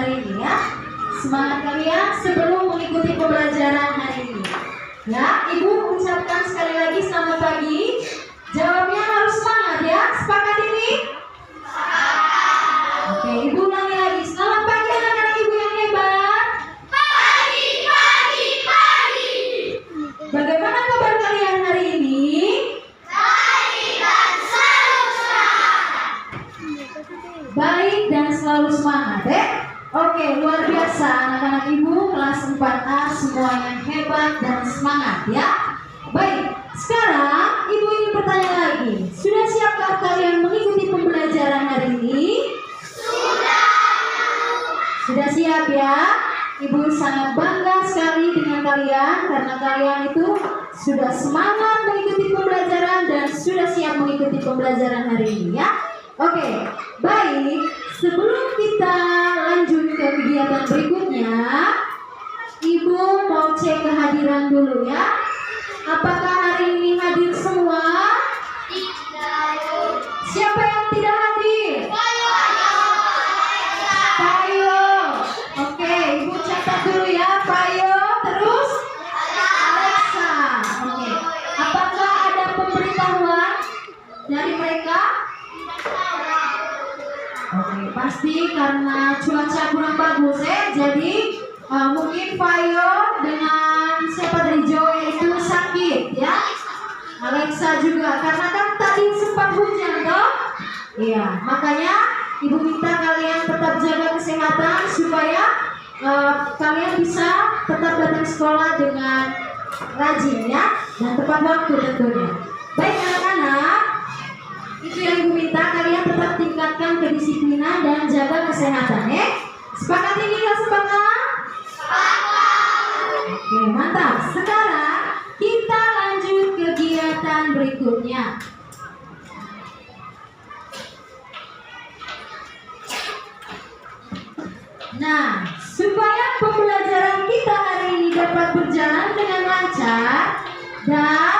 hari ini ya. Semangat kalian sebelum mengikuti pembelajaran hari ini. Ya, Ibu ucapkan sekali lagi selamat pagi. Jawabnya harus semangat ya. Sepakat ini? Oke, Ibu ulangi lagi. Selamat pagi anak-anak Ibu yang hebat. Pagi. Bagaimana kabar kalian hari ini? Baik dan selalu semangat. Baik dan selalu semangat ya. Oke, luar biasa anak-anak Ibu kelas 4A semuanya hebat dan semangat ya. Baik, sekarang Ibu ingin bertanya lagi. Sudah siapkah kalian mengikuti pembelajaran hari ini? Sudah siap ya? Ibu sangat bangga sekali dengan kalian karena kalian itu sudah semangat mengikuti pembelajaran dan sudah siap mengikuti pembelajaran hari ini ya. Oke, baik. Sebelum kita lanjut ke kegiatan berikutnya, Ibu mau cek kehadiran dulu ya. Apakah hari ini hadir semua? Siapa yang tidak hadir? Payo. Oke, Ibu catat dulu ya. Payo, terus Alexa. Oke. Apakah ada pemberitahuan dari mereka? Oke, pasti karena cuaca kurang bagus ya. Jadi mungkin Payo dengan siapa dari Joy itu sakit ya. Alexa juga karena kan tadi sempat hujan toh. Iya, makanya Ibu minta kalian tetap jaga kesehatan supaya kalian bisa tetap datang sekolah dengan rajin ya dan tepat waktu tentunya. Baik anak-anak, itu yang Ibu minta kalian tetap tingkatkan kedisiplinan dan jaga kesehatan ya. Sepakat ini kelas 4A? Oke, mantap. Sekarang kita lanjut kegiatan berikutnya. Nah, supaya pembelajaran kita hari ini dapat berjalan dengan lancar dan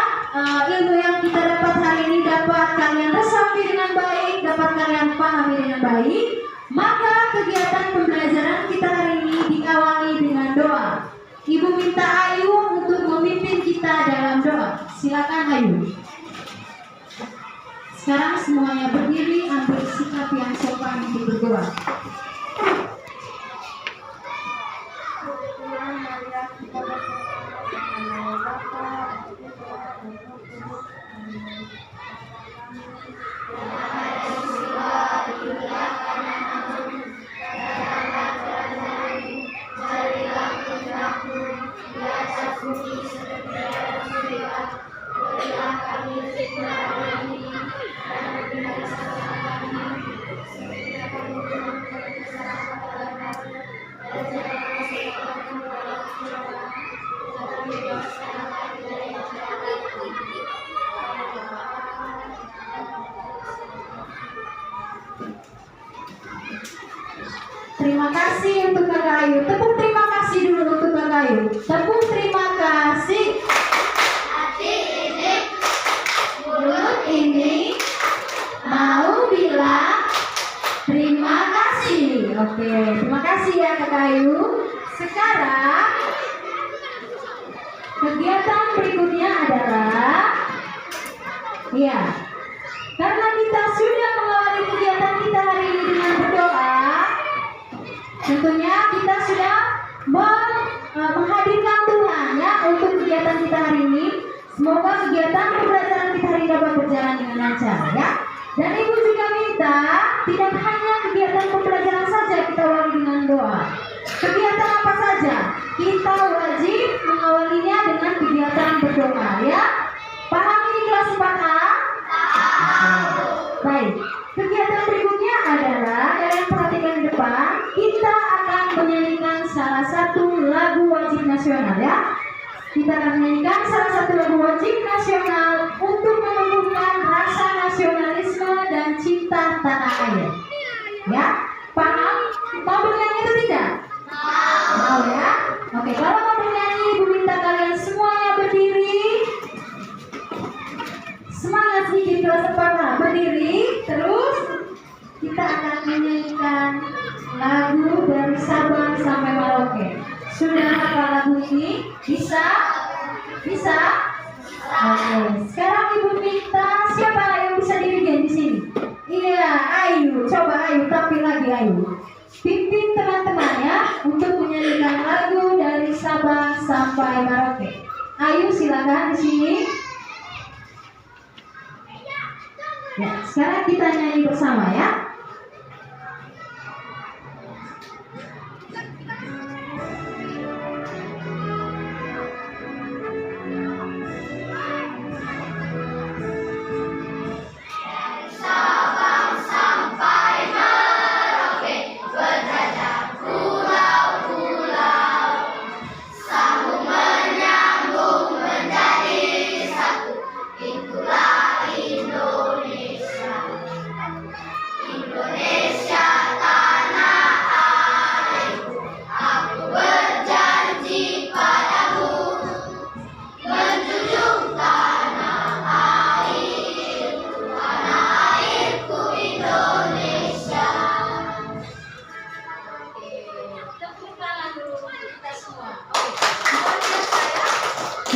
ilmu yang kita dapat hari ini dapat kalian resapi dengan baik, dapat kalian pahami dengan baik, maka kegiatan pembelajaran kita hari ini diawali dengan doa. Ibu minta Ayu untuk memimpin kita dalam doa. Silakan Ayu. Sekarang semuanya berdiri, ambil sikap yang sopan untuk berdoa. Terima kasih untuk Kakak Ayu. Tepuk terima kasih dulu untuk Kakak Ayu. Tepuk terima kasih. Adik ini Mulut ini mau bilang terima kasih. Oke, terima kasih ya Kakak Ayu. Sekarang kegiatan berikutnya adalah ya, karena kita sudah mengawali kegiatan kita hari ini dengan berdoa, tentunya kita sudah menghadirkan Tuhan ya untuk kegiatan kita hari ini. Semoga kegiatan pembelajaran kita hari ini dapat berjalan dengan lancar ya. Dan Ibu juga minta tidak hanya kegiatan pembelajaran saja kita awali dengan doa. Kegiatan apa saja kita wajib mengawalinya dengan kegiatan berdoa ya. Paham ini kelas 4A? Baik. Kegiatan berikutnya adalah kalian perhatikan di depan. Kita akan menyanyikan salah satu lagu wajib nasional ya. Kita akan menyanyikan salah satu lagu wajib nasional untuk menumbuhkan rasa nasionalisme dan cinta tanah air. Ya, paham? Mau bernyanyi atau tidak? Mau ya? Oke, kalau mau bernyanyi, Ibu minta kalian semuanya berdiri. Semangat sedikit kelas 4A, berdiri. Terus kita akan menyanyikan lagu dari Sabang sampai Merauke. Sudah hafal lagu ini? Bisa? Bisa? Oke. Sekarang Ibu minta siapa yang bisa dirigen di sini? Iya, Ayu. Coba Ayu, tampil lagi Ayu. Pimpin teman-teman ya untuk menyanyikan lagu dari Sabang sampai Merauke. Ayu silakan di sini. Ya, sekarang kita nyanyi bersama ya.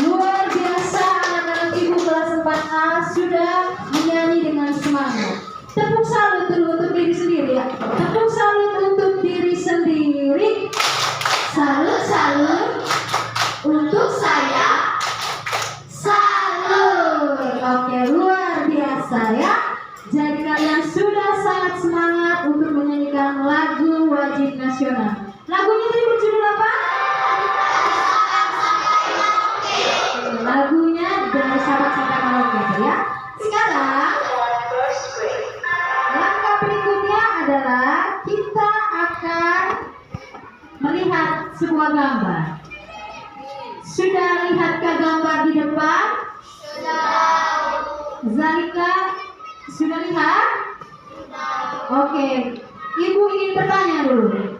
Luar biasa anak-anak ibu kelas 4A sudah menyanyi dengan semangat. Tepuk salut dulu untuk diri sendiri ya. Tepuk salut untuk diri sendiri. Salut untuk saya. Salut. Oke, luar biasa ya. Jadi kalian sudah sangat semangat untuk menyanyikan lagu wajib nasional. Lagunya tadi berjudul apa? Lagunya dari Sabang sampai Merauke ya. Sekarang langkah berikutnya adalah kita akan melihat sebuah gambar. Sudah lihatkah gambar di depan? Zalika sudah lihat? Oke, Ibu ingin bertanya dulu.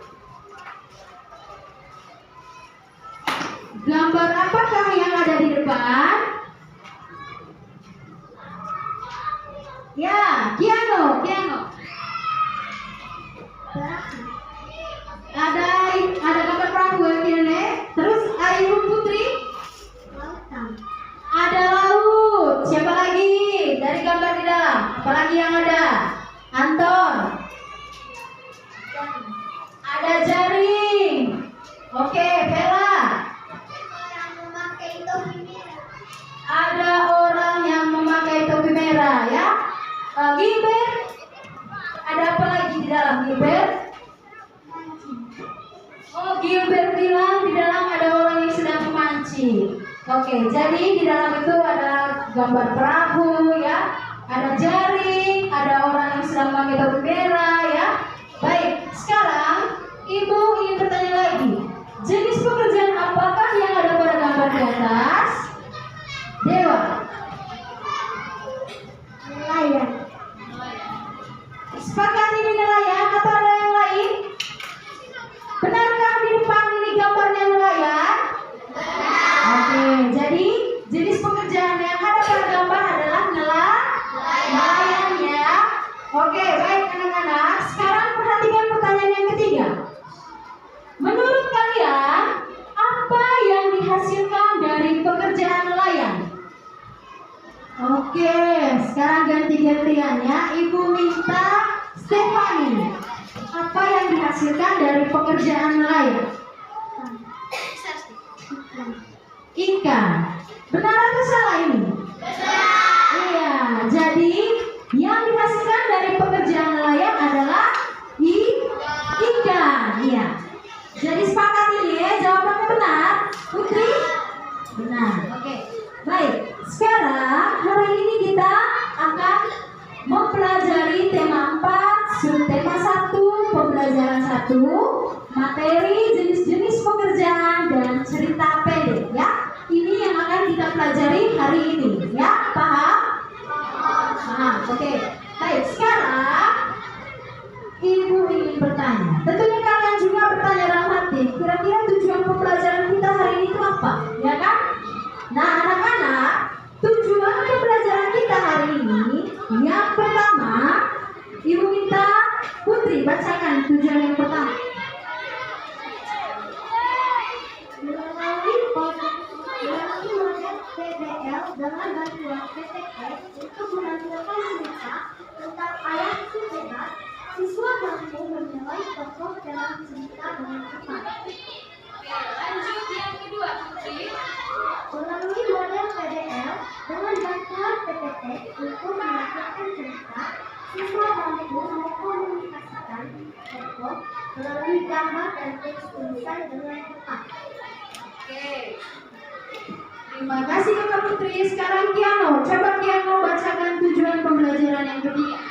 Gambar apakah yang ada di depan? Ya, piano. Ada gambar perahu ya, Kine. Terus Ayu Putri? Ada laut. Siapa lagi? Dari gambar di dalam. Apalagi yang ada? Anton. Ada jaring. Oke, Bella. Ada orang yang memakai topi merah ya. Gilbert. Ada apa lagi di dalam Gilbert? Oh, Gilbert bilang di dalam ada orang yang sedang memancing. Oke, jadi di dalam itu ada gambar perahu ya. Ada jaring, ada orang yang sedang memakai topi merah ya. Baik, sekarang Ibu ingin bertanya lagi. Jenis pekerjaan apakah yang ada pada gambar di atas? Dewa. Nelayan. Sepakat ini nelayan atau ada yang lain? Benarkah di depan ini gambarnya nelayan? Oke, jadi jenis pekerjaan yang ada pada gambar adalah nelayan ya. Oke, baik anak-anak. Sekarang perhatikan pertanyaan yang ketiga. Menurut kalian, apa yang dihasilkan dari pekerjaan nelayan? Oke, sekarang ganti-gantian ya. Ibu minta Stefani. Apa yang dihasilkan dari pekerjaan nelayan? Ikan. Benar atau salah ini? Iya, jadi yang dihasilkan dari pekerjaan nelayan adalah ikan. Iya. Jadi sepakat ini ya, jawabannya benar. Putri? Benar. Oke. Baik. Sekarang hari ini kita akan mempelajari tema 4, subtema 1, pembelajaran 1, materi jenis-jenis pekerjaan dan cerita pendek ya. Ini yang akan kita pelajari hari ini ya. Paham? Paham. Oke. Baik, sekarang Ibu ingin bertanya. Tentunya kalian juga bertanya dalam hati, kira-kira tujuan pembelajaran kita hari ini itu apa? Ya kan? Nah, anak-anak, tujuan pembelajaran kita hari ini yang pertama, Ibu minta Putri bacakan tujuan yang pertama. gambar dan teks tulisan dengan tepat. Oke. Terima kasih Kakak Putri. Sekarang Kiano. Coba Kiano bacakan tujuan pembelajaran yang ketiga.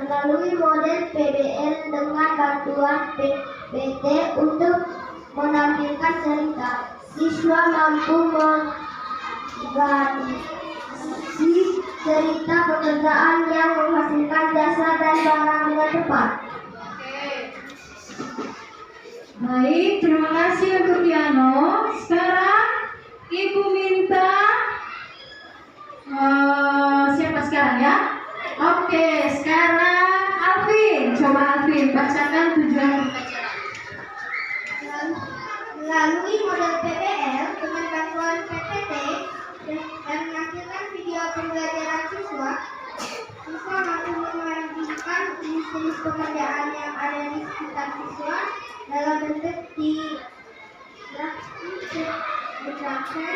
Melalui model PBL dengan bantuan PPT untuk menampilkan cerita, siswa mampu menggali cerita pekerjaan yang menghasilkan jasa dan barang dengan tepat. Baik, terima kasih untuk Kiano. Sekarang Ibu minta siapa sekarang ya? Oke, sekarang Alvin. Coba Alvin bacakan tujuan pembelajaran. Melalui model PBL dengan bantuan PPT dan menampilkan video pembelajaran siswa mampu mengajukan jenis pekerjaan yang ada di sekitar siswa dalam bentuk dijelaskan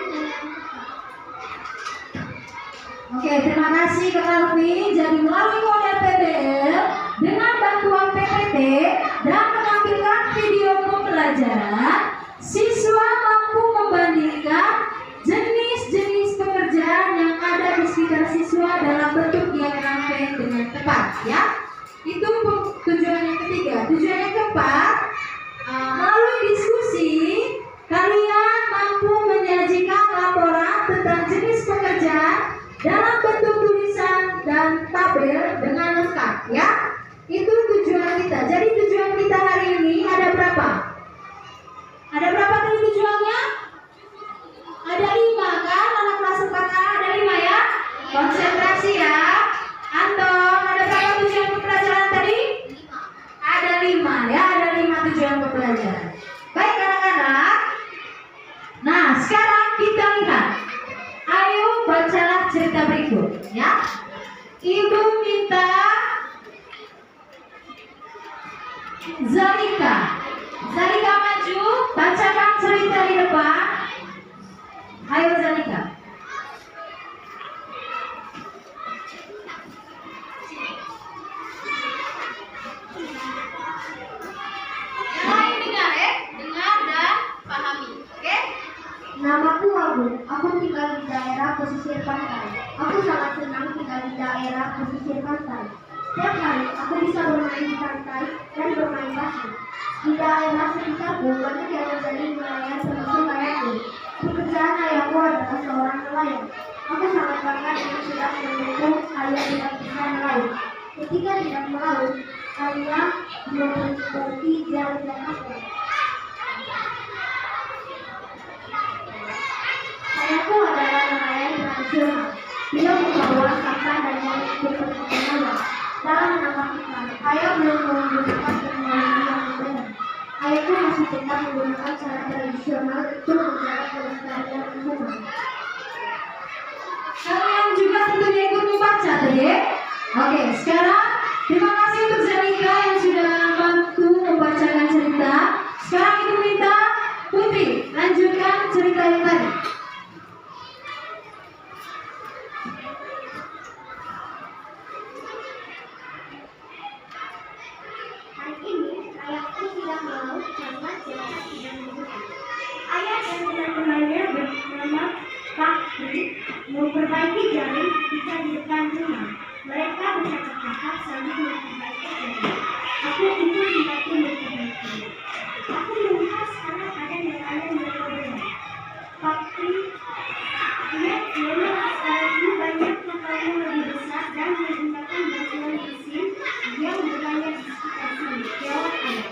dengan tepat. Oke, terima kasih Kak Alvin. Jadi melalui model PBL dengan bantuan PPT dan menampilkan video pembelajaran, siswa mampu membandingkan jenis-jenis pekerjaan yang ada di sekitar siswa dalam bentuk yang ramai dengan tepat, ya. Itu tujuan yang ketiga. Tujuan yang keempat, melalui diskusi kalian mampu menyajikan laporan tentang jenis pekerjaan dalam bentuk tulisan dan tabel dengan lengkap, ya. Itu tujuan kita. Jadi tujuan kita hari ini ada berapa? Ada berapa tadi tujuannya? Ada 5 kan? Anak kelas 4A ada 5 ya? Konsentrasi ya. Anton, ada berapa tujuan pembelajaran tadi? Ada 5 ya, ada 5 tujuan pembelajaran. Baik anak-anak. Nah, sekarang kita lihat. Ayo bacalah cerita berikut ya. Ibu minta Zalika maju, bacakan cerita di depan. Ayo Zalika. Dengar dan pahami. Oke? Namaku Agung, aku tinggal di daerah pesisir pantai. Aku sangat senang tinggal di daerah pesisir pantai. Setiap hari aku bisa bermain di pantai dan bermain basket. Di daerah sekitarku banyak yang menjadi nelayan termasuk ayahku. Pekerjaan ayahku adalah seorang nelayan. Aku sangat bangga dengan sudah mendukung ayah tidak bisa melaut. Ketika tidak melaut, ayah memperbaiki jalan dan aku. Ayahku adalah nelayan tradisional. Dia membawa sampah dan mengikut perkembangan. Dalam menangkap ikan, ayah belum menggunakan teknologi yang modern. Ayahku masih tetap menggunakan cara tradisional untuk menjaga kelestarian lingkungan. Kalian juga tentunya ikut membaca tadi. Oke, sekarang terima kasih untuk Zalika yang sudah bantu membacakan cerita. Sekarang Ibu minta Putri lanjutkan cerita yang tadi. Hari ini, ayahku tidak melaut karena cuaca tidak mendukung. Ayah dan teman-temannya bernama Fakri memperbaiki jaring kita di depan rumah. Mereka bercakap-cakap sambil memperbaiki jaring. Aku itu membantu memperbaiki. Aku melihat sekarang ada nelayan berkobar. Fakri, memang sekarang ini banyak kapal yang lebih besar dan menggunakan bantuan mesin yang berlayar di sekitar sini. Jawab ayah.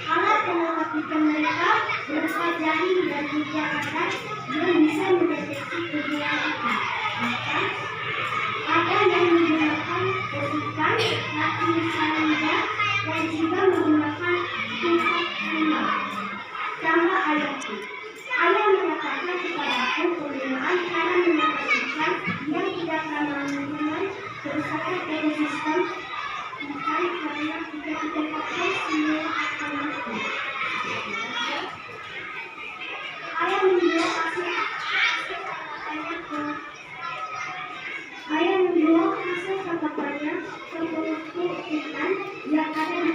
Alat penangkap ikan mereka berupa jaring dan kegiatan yang bisa mendeteksi kegiatan ikan. Bahkan ada yang menggunakan ikan, laki salida, dan juga menggunakan tungkat harimau. Tambah ayahku. Ayah mengatakan kepadaku penggunaan cara menangkap ikan yang tidak ramah lingkungan kerusakan ekosistem ikan karena tidak didapatkan semua akan mati. Ayah membawa hasil tangkapannya ke pengepul ikan yang ada di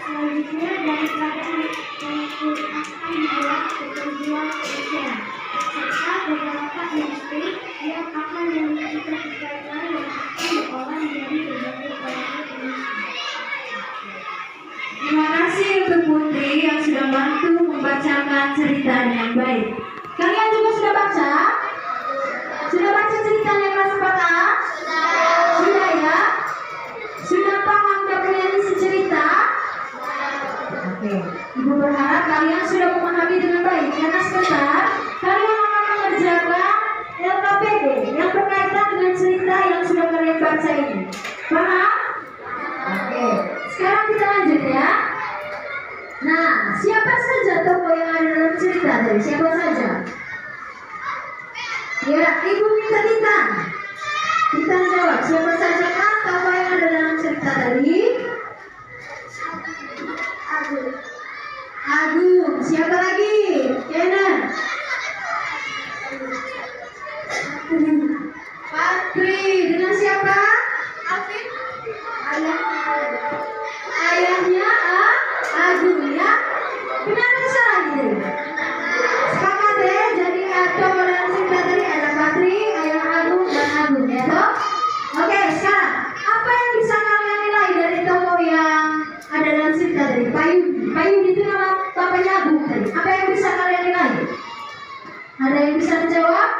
Selanjutnya daripada itu akan dibuat ketentuan kerja serta beberapa industri yang akan memiliki kegiatan yang akan diolah dari berbagai produk industri. Terima kasih untuk Putri yang sudah bantu membacakan cerita dengan baik. Kalian juga sudah baca? Sudah baca ceritanya kelas 4A? Sudah ya? Sudah paham dan mengerti cerita? Oke. Ibu berharap kalian sudah memahami dengan baik karena sebentar kalian akan mengerjakan LKPD yang berkaitan dengan cerita yang sudah kalian baca ini. Paham? Oke. Sekarang kita lanjut ya. Nah, siapa saja tokoh yang ada dalam cerita tadi? Siapa saja? Ya, Ibu minta Titan. Titan jawab, siapa saja kan tokoh yang ada dalam cerita tadi? Agung. Siapa lagi? Kenan. Patri. Dengan siapa? Afif. Ayahnya Agung ya. Benar atau salah gitu? Sepakat ya. Jadi tokoh dalam cerita tadi ada Patri, Ayah Agung dan Agung ya toh. Oke, sekarang apa yang bisa kalian nilai dari tokoh yang ada dalam cerita tadi? Payung itu nama bapaknya Agung tadi. Apa yang bisa kalian nilai? Ada yang bisa menjawab?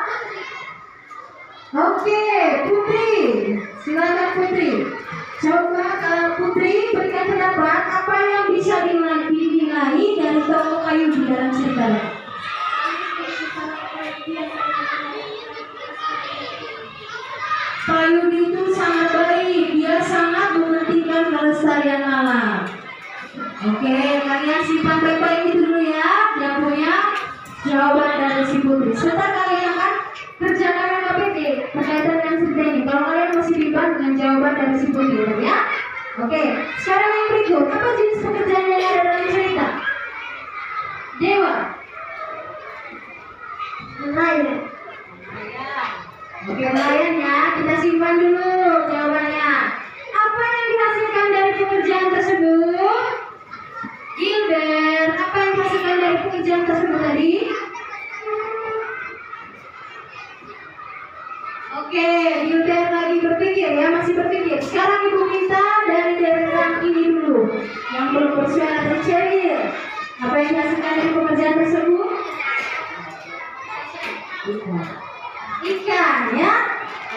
Oke, Putri. Silakan Putri. Coba Putri berikan pendapat apa yang bisa dinilai dari tokoh Payung di dalam cerita. Payung itu sangat baik, dia sangat mementingkan kelestarian alam. Oke, kalian simpan baik-baik itu dulu ya. Yang punya jawaban dari si Putri. Setelah kalian akan kerjakan LKPD berkaitan dengan cerita ini. Kalau kalian masih bimbang dengan jawaban dari si Putri ya. Oke, sekarang yang berikut, apa jenis pekerjaan yang ada dalam cerita? Dewa. Nelayan. Oke, nelayan ya, kita simpan dulu jawabannya. Apa yang dihasilkan dari pekerjaan tersebut? Gilbert, apa yang dihasilkan dari pekerjaan tersebut tadi? Oke, Gilbert lagi berpikir ya, masih berpikir. Sekarang Ibu minta dari deretan ini dulu, yang belum bersuara dari Cheryl. Apa yang dihasilkan dari pekerjaan tersebut? Ikan ya.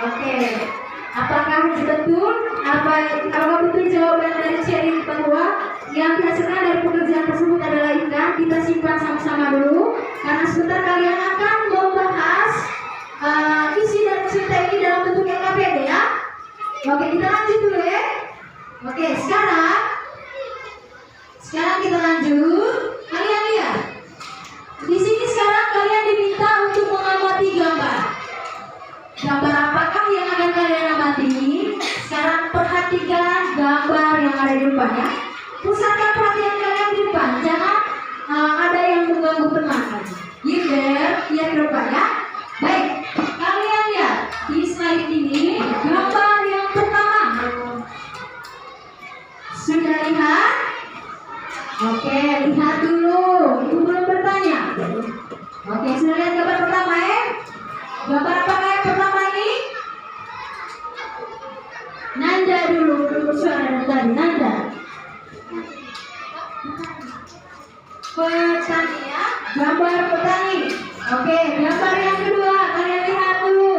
Oke. Apakah betul? Apakah betul jawaban dari Cheryl bahwa yang dihasilkan dari pekerjaan tersebut adalah ikan? Kita simpan sama-sama dulu karena sebentar kalian akan membahas isi dari cerita ini dalam bentuk LKPD ya. Oke, kita lanjut dulu ya. Oke, sekarang kita lanjut. Kalian lihat. Di sini sekarang kalian diminta untuk mengamati gambar. Gambar apakah yang akan kalian amati? Sekarang perhatikan gambar yang ada di depannya. Pusatkan perhatian kalian di depan. Jangan ada yang mengganggu tenang. Gilbert, lihat ke depan ya. Baik, kalian lihat di slide ini gambar yang pertama. Sudah lihat? Oke, lihat dulu. Ibu belum bertanya. Oke, sudah lihat gambar pertama ya? Gambar apa yang pertama ini? Nanda dulu bersuara dari tadi. Nanda. Petani ya, gambar petani. Oke, gambar yang kedua kalian lihat dulu.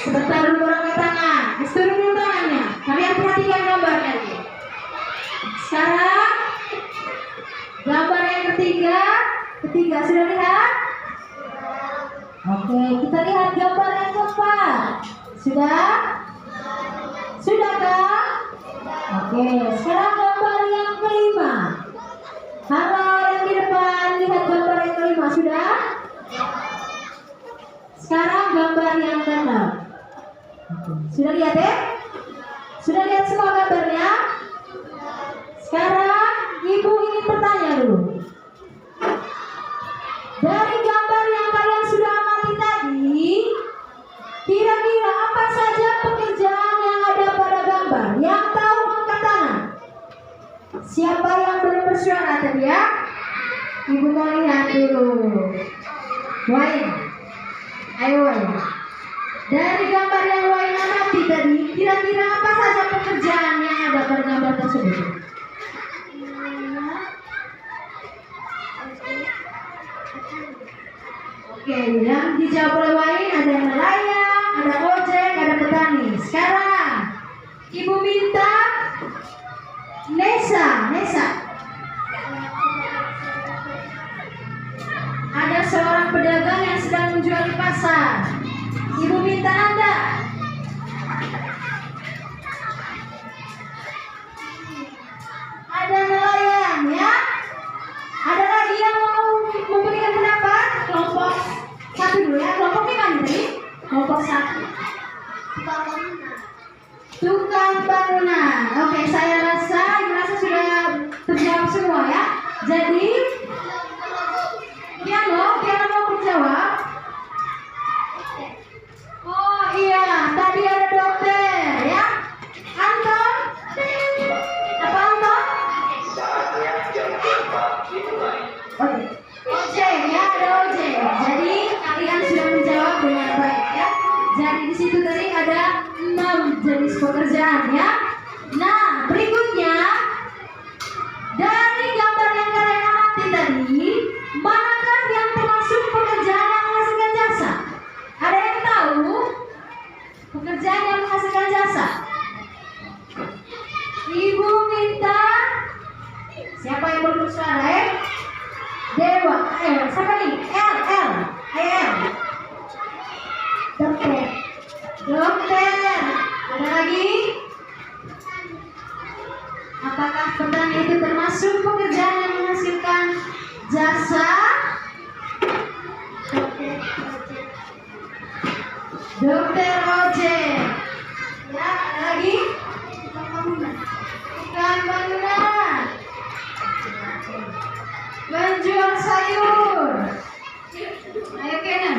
Sebentar dulu angkat tangan. Turun dulu tangannya. Kalian perhatikan gambarnya. Sekarang gambar yang ketiga sudah lihat? Oke, kita lihat gambar yang keempat. Sudah? Sudahkah? Oke, sekarang gambar yang kelima. Halo yang di depan, lihat gambar yang kelima. Sudah? Sekarang gambar yang keenam. Sudah lihat ya? Sudah lihat semua gambarnya? Sekarang Ibu ingin bertanya dulu. Dari gambar yang kalian sudah amati tadi, kira-kira apa saja pekerjaan yang ada pada gambar? Yang tahu angkat tangan. Siapa yang belum bersuara tadi ya? Ibu mau lihat dulu. Wain. Ayo Wain. Dari gambar yang Wain amati tadi, kira-kira apa saja pekerjaan yang ada pada gambar tersebut? Oke, yang dijawab oleh Wain ada nelayan, ada ojek, ada petani. Sekarang Ibu minta Nesa. Ada seorang pedagang yang sedang menjual di pasar. Ibu minta Anda. Ada nelayan ya. Ada lagi yang mau memberikan pendapat? Kelompok satu dulu ya. Kelompok mana tadi? Kelompok satu. Tukang bangunan. Oke, saya rasa sudah terjawab semua ya. Jadi piano mau menjawab. Oh iya, tadi ada dokter ya. Anton, apa Anton? Saatnya jam 4 dimulai. Ojek ya, ada ojek. Jadi kalian sudah menjawab dengan baik ya. Jadi di situ tadi ada 6 jenis pekerjaan ya. Nah, berikutnya dari gambar yang kalian amati tadi, manakah yang termasuk pekerjaan yang menghasilkan jasa? Ada yang tahu pekerjaan yang menghasilkan jasa? Ibu minta siapa yang belum bersuara? Dewa, siapa nih? L. Dokter. Ada lagi? Apakah petani itu termasuk pekerjaan yang menghasilkan jasa? Dokter ojek. Ya, ada lagi? Tukang bangunan. Penjual sayur. Ayo Kenan.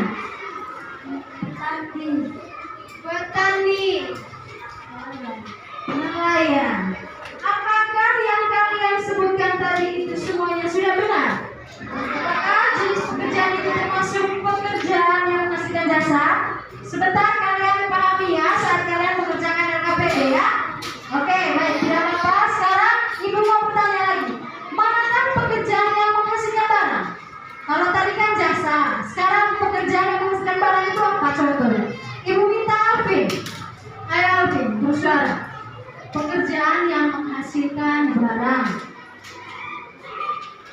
Petani. Nelayan. Apakah yang kalian sebutkan tadi itu semuanya sudah benar? Apakah jenis pekerjaan itu termasuk pekerjaan yang menghasilkan jasa? Sebentar kalian pahami ya saat kalian mengerjakan LKPD ya. Oke, baik, tidak apa-apa. Sekarang Ibu mau bertanya lagi. Manakah pekerjaan yang menghasilkan barang? Kalau tadi kan jasa, sekarang pekerjaan yang menghasilkan barang itu apa contohnya? Ibu minta Alvin. Ayo Alvin, bersuara. Pekerjaan yang menghasilkan barang.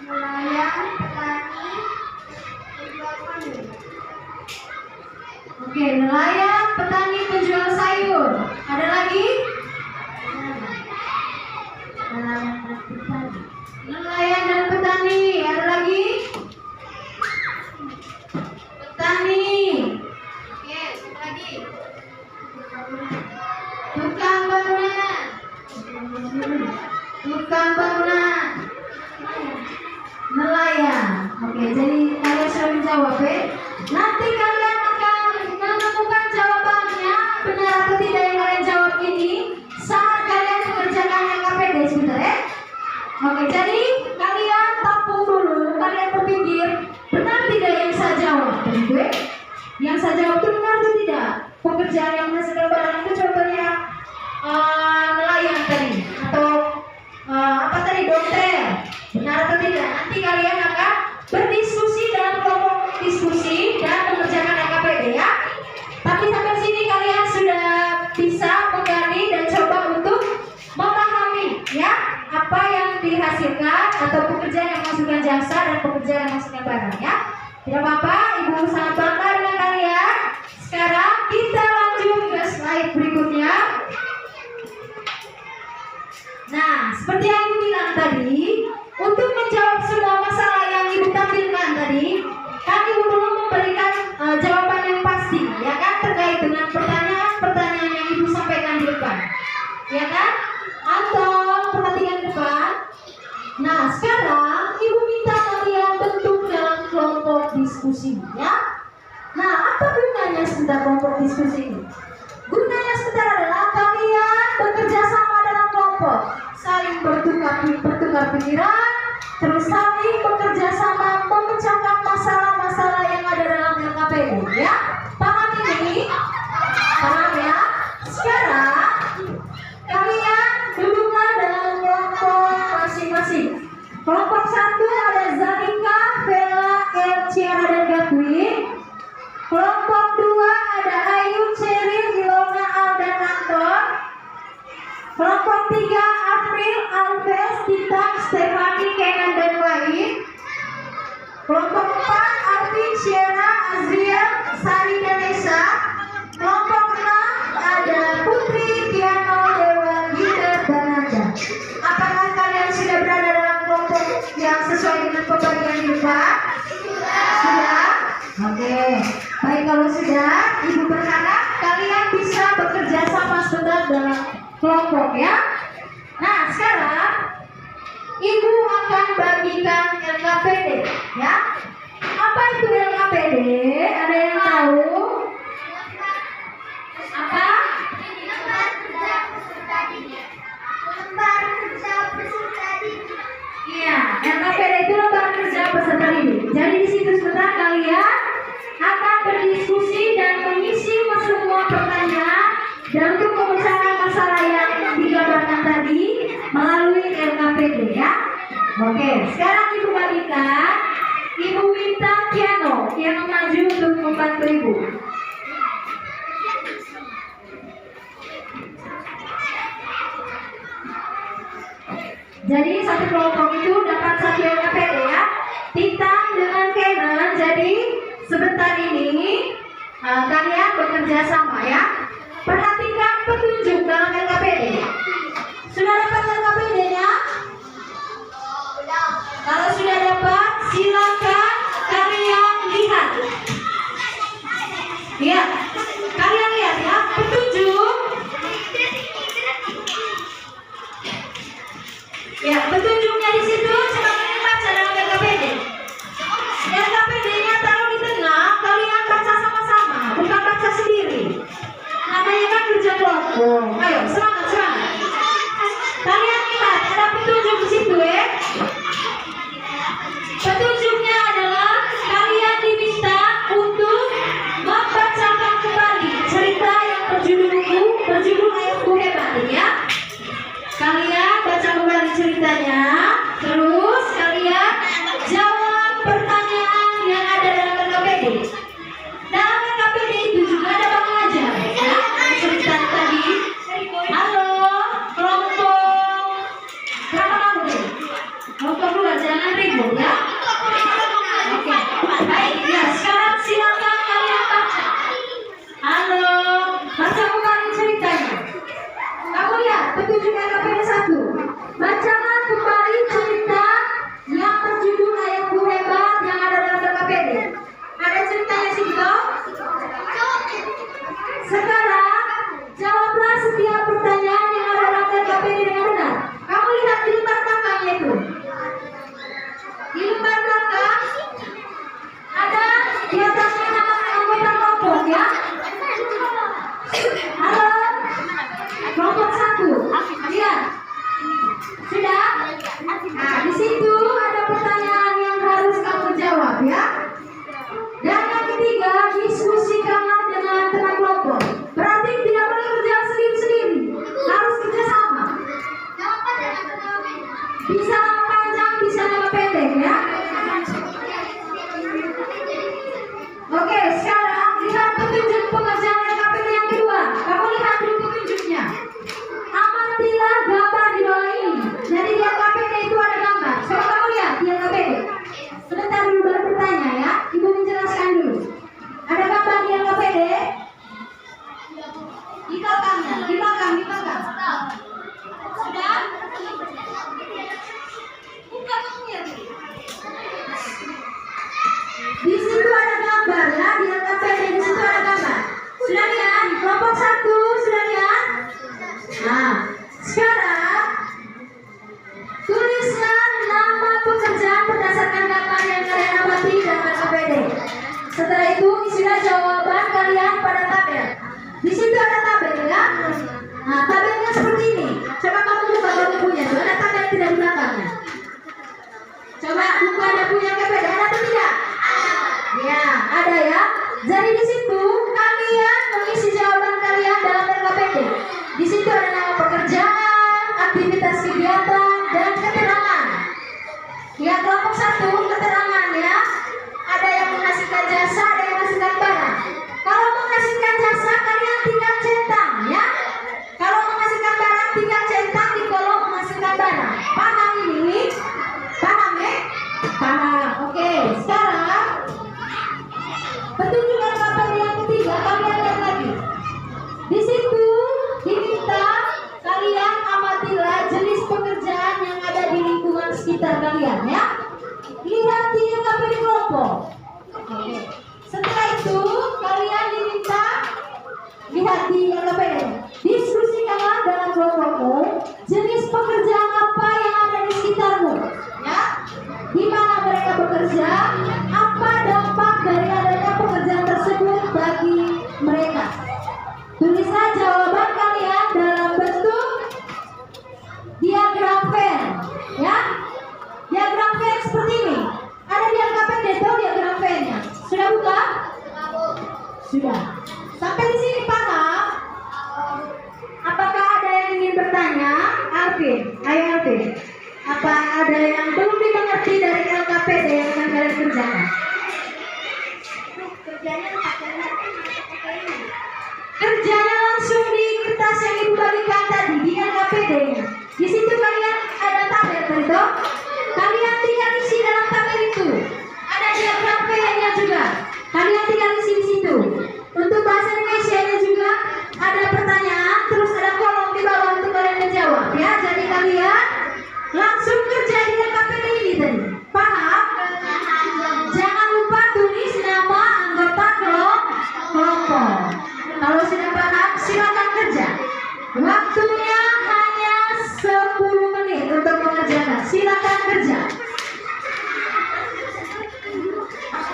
Nelayan, petani, penjual sayur. Oke, nelayan, petani, penjual sayur. Ada lagi? Nelayan dan petani. Ada lagi? Petani. Oke, satu lagi. Tukang bangunan. Nelayan. Oke, jadi kalian sudah menjawab ya. Nanti kalian akan menemukan jawabannya benar atau tidak yang kalian jawab ini saat kalian mengerjakan LKPD sebentar ya. Oke, jadi kalian tampung dulu, kalian berpikir benar tidak yang saya jawab, gue? Yang saya jawab itu benar atau tidak? Pekerjaan yang menghasilkan barang itu contohnya nelayan tadi atau apa tadi dokter, benar atau tidak? Nanti kalian akan berdiskusi dalam kelompok diskusi dan mengerjakan LKPD ya. Tapi sampai sini kalian sudah bisa menggali dan coba untuk memahami ya apa yang dihasilkan atau pekerjaan yang menghasilkan jasa dan pekerjaan yang menghasilkan barang ya. Tidak apa-apa, Ibu sangat bangga dengan kalian. Sekarang kita lanjut ke slide berikutnya. Nah, seperti yang Ibu bilang tadi, untuk menjawab semua masalah yang Ibu tampilkan tadi, kami belum memberikan jawaban yang pasti, ya kan, terkait dengan pertanyaan-pertanyaan yang Ibu sampaikan di depan, ya kan? Atau perhatikan depan. Nah, sekarang Ibu minta kalian bentuk dalam kelompok diskusi, ya. Nah, apa gunanya sebentar kelompok diskusi ini? Gunanya sebentar adalah kalian bekerja sama dalam kelompok, saling bertukar bertukar pikiran, terus saling bekerja sama memecahkan masalah-masalah yang ada dalam LKPD, ya. Paham ini? Paham ya? Sekarang kalian duduklah dalam kelompok masing-masing. Kelompok 1 ada Zalika, Vela, Ciara dan Gatwin. Kelompok 2 ada Ayu, Cheryl, Ilona, Al dan Anton. Kelompok 3 April, Alves, Tita, Stefani, Kenan dan Wahid. Kelompok 4 Arvin, Syera, Azriel, Sari dan Esa. Kelompok 6 ada Putri, Tiano, Dewa, Gider dan Nanda. Apakah kalian sudah berada dalam kelompok yang sesuai dengan pembagian di depan? Sudah? Oke. Baik, kalau sudah, Ibu berharap kalian bisa bekerja sama sebentar dalam kelompok, ya. Nah, sekarang Ibu akan bagikan LKPD, ya. Apa itu LKPD? Ada yang tahu? Apa? Iya, LKPD itu lembar kerja peserta didik. Jadi di situ sebentar kalian akan berdiskusi dan mengisi semua pertanyaan dan untuk memecahan masalah yang digambarkan tadi melalui LKPD, ya. Oke, sekarang Ibu bagikan. Ibu minta piano yang maju untuk membantu Ibu. Jadi satu kelompok itu dapat satu LKPD, ya. Titan dengan Kenan. Jadi sebentar ini kalian bekerja sama, ya. Perhatikan petunjuk dalam LKPD. Sudah dapat LKPD-nya? Kalau sudah dapat, silakan kalian lihat. Ya, kalian lihat, ya, petunjuk. Ya, petunjuknya di situ. Coba kalian baca dalam LKPD. LKPD-nya taruh di tengah. Kalian baca sama-sama, bukan baca sendiri. Namanya kan kerja kelompok. Ayo, semangat, semangat. Kalian lihat, ada petunjuk di situ, ya. Petunjuknya adalah kalian diminta untuk membacakan kembali cerita yang berjudul Ayahku Hebat, ya. Kalian baca kembali ceritanya, terus kalian jawab pertanyaan yang ada dalam LKPD. Dalam LKPD itu juga ada Bang Ajar, ya, cerita tadi. Halo, kelompok berapa kamu nih? Kelompok 2, jangan ribut, ya. Oke, baik, ya. Sekarang silakan kalian baca. Halo, baca kembali ceritanya. Kamu lihat petunjuk LKPD 1. Bacakan kembali cerita yang berjudul Ayahku Hebat yang ada dalam LKPD. Ada ceritanya sih, toh? Sekarang jawablah setiap pertanyaan yang ada dalam LKPD dengan benar. Kamu lihat di lembar belakangnya itu. Di lembar belakang ada di atasnya nama anggota kelompok, ya. Halo, kelompok 1. Lihat. Sudah? Nah, di situ ada pertanyaan yang harus kamu jawab, ya. Dan yang ketiga, diskusikanlah dengan teman kelompok. Berarti tidak boleh kerja sendiri-sendiri, harus kerja sama. Bisa nama panjang, bisa nama pendek, ya. Oke, sekarang lihat petunjuk pengerjaan LKPD yang kedua. Kamu lihat dulu petunjuknya. Amatilah gambar di bawah ini. Jadi di LKPD itu ada gambar. Coba kamu lihat di LKPD. Sebentar dulu baru bertanya, ya. Ibu menjelaskan dulu. Ada gambar di LKPD? Di belakangnya, di belakang. Sudah? Buka kamunya. Di situ ada gambar, ya. Di LKPD di situ ada gambar. Sudah lihat? Kelompok 1 sudah lihat? Nah, sekarang tulislah nama pekerjaan berdasarkan gambar yang kalian amati dalam LKPD. Setelah itu isilah jawaban kalian pada tabel. Di situ ada tabel, ya. Nah, tabelnya seperti ini. Coba kamu buka, kamu punya. Ada tabel tidak di belakangnya. tinggal centang di kolom menghasilkan barang. Paham ini? Paham ya? Paham. Oke, sekarang petunjuk LKPD yang ketiga, kalian lihat lagi. Di situ diminta kalian amatilah jenis pekerjaan yang ada di lingkungan sekitar kalian ya. Lihat di LKPD kelompok. Oke. Setelah itu kalian diminta lihat di LKPD. Diskusikanlah dalam kelompokmu jenis pekerjaan apa yang ada di sekitarmu, ya. Di mana mereka bekerja, apa dampak dari adanya pekerjaan tersebut bagi mereka. Tulislah jawaban kalian dalam bentuk diagram Venn, ya. Diagram Venn seperti ini. Ada di LKPD itu diagram Venn-nya. Sudah buka? Sudah. Sampai di sini paham? Apakah ada yang ingin bertanya? Alvin, ayo Alvin. Apa ada yang belum dimengerti dari LKPD yang akan kalian kerjakan? Kerjanya langsung di kertas yang ibu bagikan tadi di LKPD-nya. Di situ kalian ada tabel itu. Kalian tinggal isi dalam tabel itu. Ada diagram Venn-nya juga. Kalian tinggal isi di situ. Untuk bahasa Indonesia-nya juga ada pertanyaan, terus ada kolom di bawah untuk kalian menjawab ya. Jadi kalian langsung kerja di LKPD ini tadi. Paham? Jangan lupa tulis nama anggota kelompok. Kalau sudah paham, silakan kerja. Waktunya hanya 10 menit untuk mengerjakan. Silakan kerja.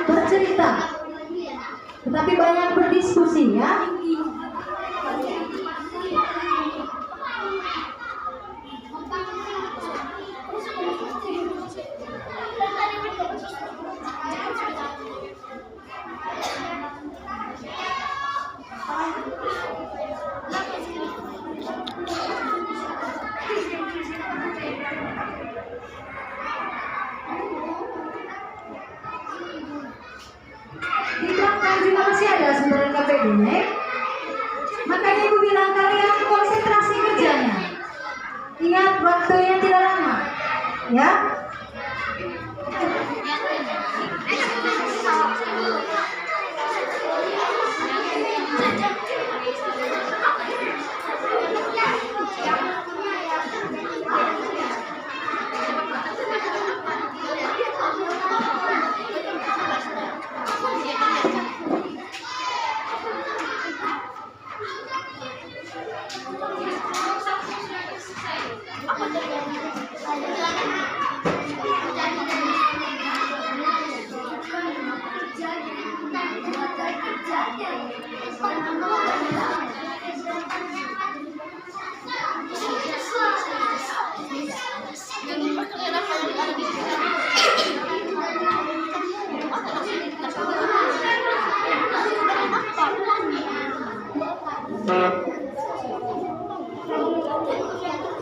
Bercerita. Tetapi banyak berdiskusi ya. Di belakang juga masih ada sumber LKPD-nya. Makanya ibu bilang kalian konsentrasi kerjanya. Ingat waktunya tidak lama, ya.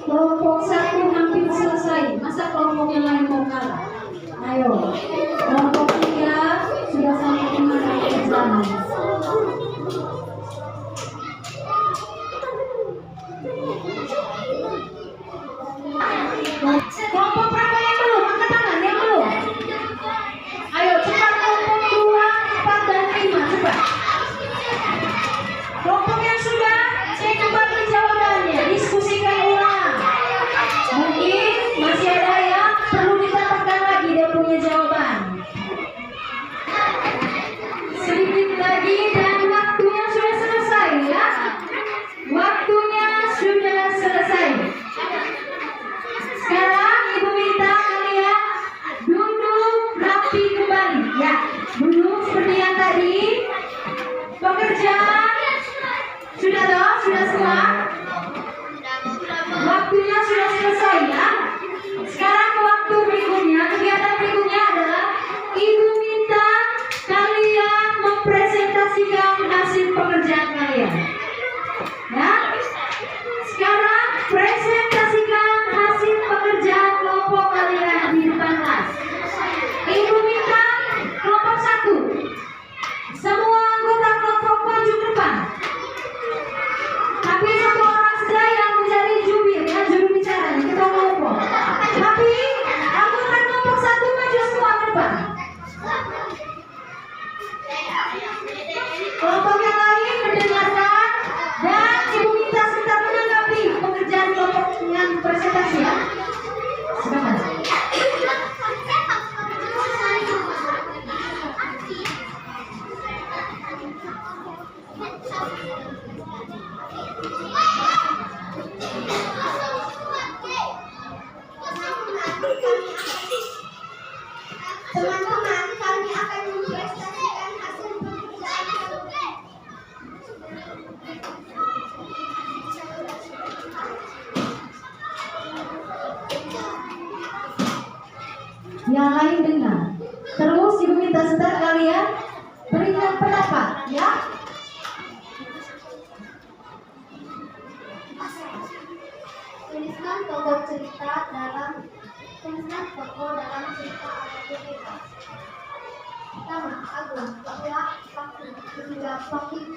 Kelompok satu hampir selesai. Masa kelompok yang lain mau kalah? Ayo, kelompok 3 sudah sampai di mana kerjaan? Kelompok berapa yang belum? Angkat tangan yang belum. Ayo cepat kelompok 2, 4 dan 5 cepat. Kelompok yang sudah cek kembali jawabannya, diskusikan ulang. Mungkin masih ada yang perlu ditambahkan lagi dia punya jawaban. kelompok yang presentasi ya. Silakan. Teman-teman, kami akan mempresentasikan hasil pekerjaan kami. Yang lain dengar. Terus ibu minta sebentar kalian berikan pendapat ya. Tuliskan tokoh dalam cerita Anak. Pertama, Agung, kedua, Fakir, ketiga, Fakir.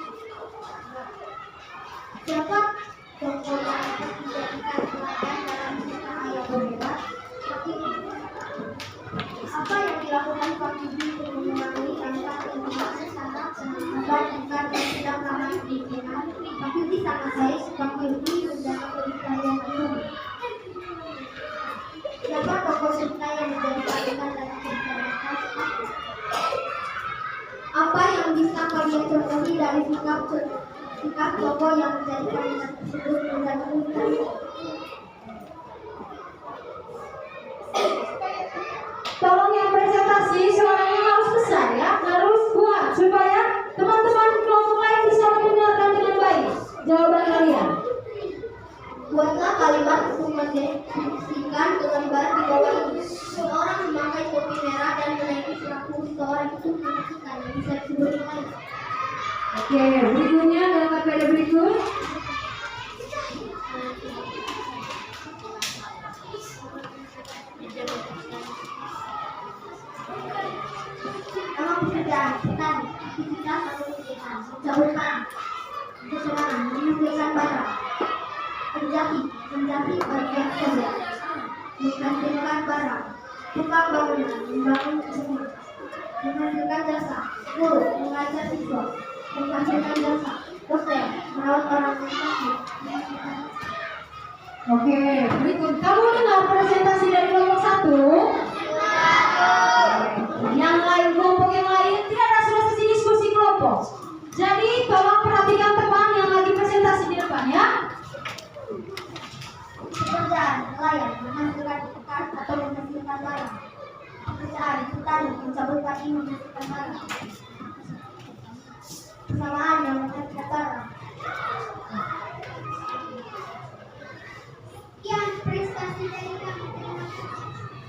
Siapa tokoh yang dapat dijadikan teladan dalam cerita Ayah Boneka? Fakir. Apa yang dilakukan Fakir untuk mengurangi angka imunisasi sangat menambah tingkat dan tidak ramah kemiskinan? Fakir sangat baik. Fakir menjaga kebersihan hidup. Siapa tokoh cerita yang menjadi panutan dalam cerita mereka? Apa yang bisa kalian contohi dari sikap tokoh yang menjadi panutan tersebut menjadi panutan? Tolong yang presentasi suaranya harus besar ya, harus kuat supaya teman-teman kelompok lain bisa mendengarkan dengan baik jawaban kalian. Buatlah kalimat untuk mendeskripsikan kegambaran di bawah ini. Seorang memakai topi merah dan menaiki perahu. Seorang itu menyaksikan yang bisa disebut dengan. Oke, berikutnya dalam KPD berikut. Nama pekerjaan, petani, aktivitas atau kegiatan, mencabut karang, kesenangan, menyembelihkan barang, menjahit bagian sobek, menggantikan barang, tukang bangunan, membangun rumah, menghasilkan jasa, guru, mengajar siswa, menghasilkan jasa, dosen, merawat orang yang sakit. Oke, berikut. Kamu dengar presentasi dari kelompok 1? Yang lain, kelompok yang lain tidak ada sesi diskusi kelompok. Jadi tolong perhatikan teman yang lagi presentasi di depan ya. Pekerjaan, nelayan, menghasilkan ikan atau menghasilkan barang. Pekerjaan, petani, mencabut padi, menghasilkan barang. Persamaan yang menghasilkan barang. Sekian prestasi dari kami.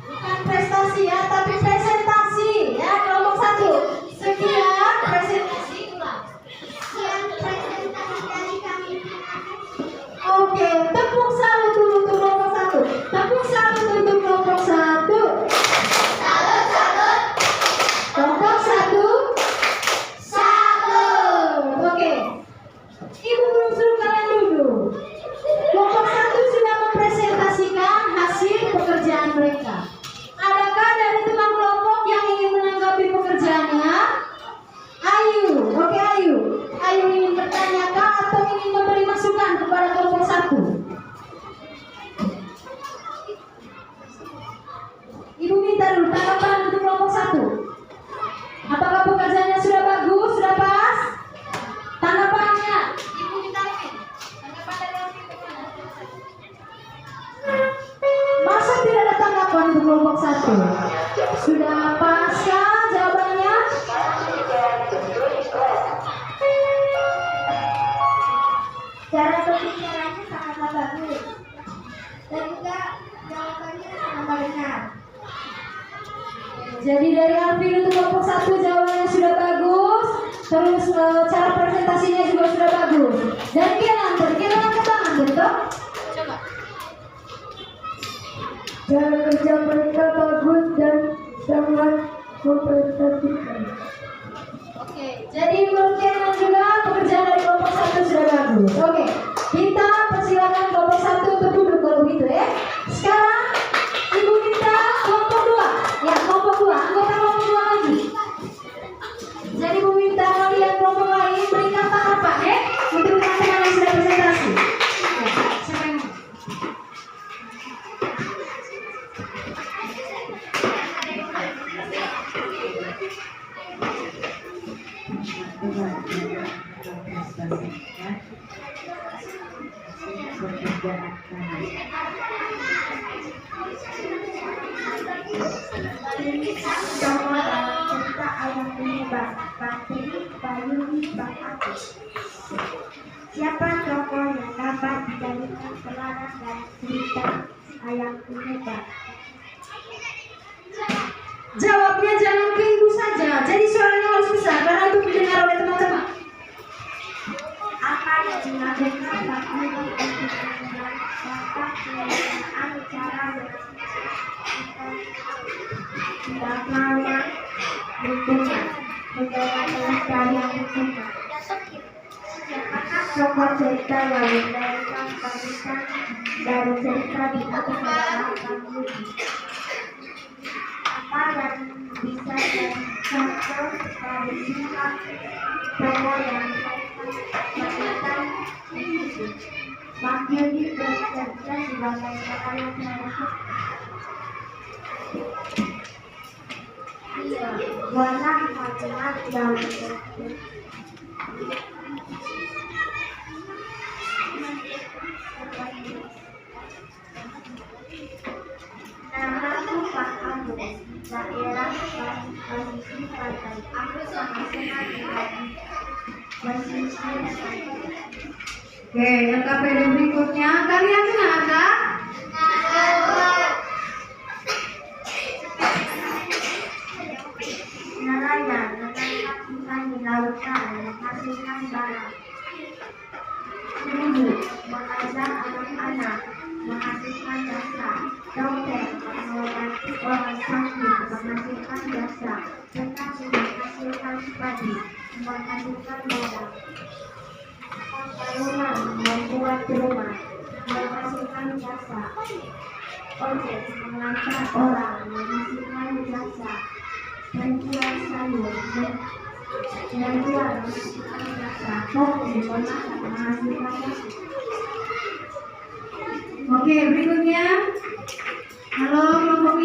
Bukan prestasi ya, tapi presentasi ya kelompok 1. Sekian presentasi ulang. Sekian presentasi dari kami. Oke, tepuk salut dulu untuk kelompok 1. Tepuk salut untuk kelompok 1. Salut, salut. Kelompok 1. Salut. Oke. Ibu belum suruh kalian duduk. Kelompok 1 sudah mempresentasikan hasil pekerjaan mereka. Adakah dari teman kelompok yang ingin menanggapi pekerjaannya? Ayu, oke Ayu. Ayu ingin bertanyakan atau ingin memberi masukan kepada kelompok 1? Ibu minta dulu tanggapan untuk kelompok 1. Apakah pekerjaannya sudah bagus, sudah pas? Tanggapannya, Ibu minta Alvin. Tanggapan dari Alvin bagaimana? Masa tidak ada tanggapan untuk kelompok 1? Sudah paskah jawabannya? Cara berbicaranya sangatlah bagus. Dan juga jawabannya sangatlah benar. Jadi dari Alvin untuk kelompok 1 jawabannya sudah bagus. Terus cara presentasinya juga sudah bagus. Dan Kenan angkat tangan gitu. Coba. Cara kerja mereka bagus dan sangat mempresentasikan. Oke, jadi menurut Kenan juga pekerjaan dari kelompok 1 sudah bagus. Oke, kita persilakan kelompok 1 untuk duduk kalau gitu ya. Sekarang Ibu minta kelompok 2. Ya, kelompok 2. Anggota kelompok 2 lagi. Jadi Ibu minta kalian kelompok lain berikan tanggapan ya untuk teman-teman yang sudah presentasi. Ya, siapa yang mau? Tokoh dalam cerita Ayam Penyebab Pantri Bayuni Bang Aku. Siapa tokoh yang dapat dijadikan pelaran dari cerita Ayam Penyebab? Jawabnya jangan ke ibu saja, jadi suaranya harus besar karena untuk didengar oleh teman-teman. Apa yang dilakukan Bang Yuni untuk mengulang dampak penyelenggaraan cara tidak melawan lingkungan, menjaga kelestarian lingkungan? Siapakah tokoh cerita yang memberikan pamitan dari cerita di atas adalah Bang Yuni? Apa yang bisa jadi contoh dari sifat tokoh yang memberikan itu? Bang Yuni bekerja sebagai kepala penyelidik warna macam daun namaku Pak Abu, daerah posisi pantai. Aku sangat senang dengan posisi Oke, yang KPD berikutnya kalian dengar kan? nelayan menangkap ikan di lautan menghasilkan barang. Guru mengajar anak-anak menghasilkan jasa. Dokter mengobati orang sakit menghasilkan jasa. Petani menghasilkan padi menghasilkan barang. Bangunan membuat rumah menghasilkan jasa. Ojek mengantar orang menghasilkan jasa. Menjual sayur menjual menghasilkan jasa. Kopi memasak menghasilkan jasa. Oke, berikutnya. Halo kelompok 5.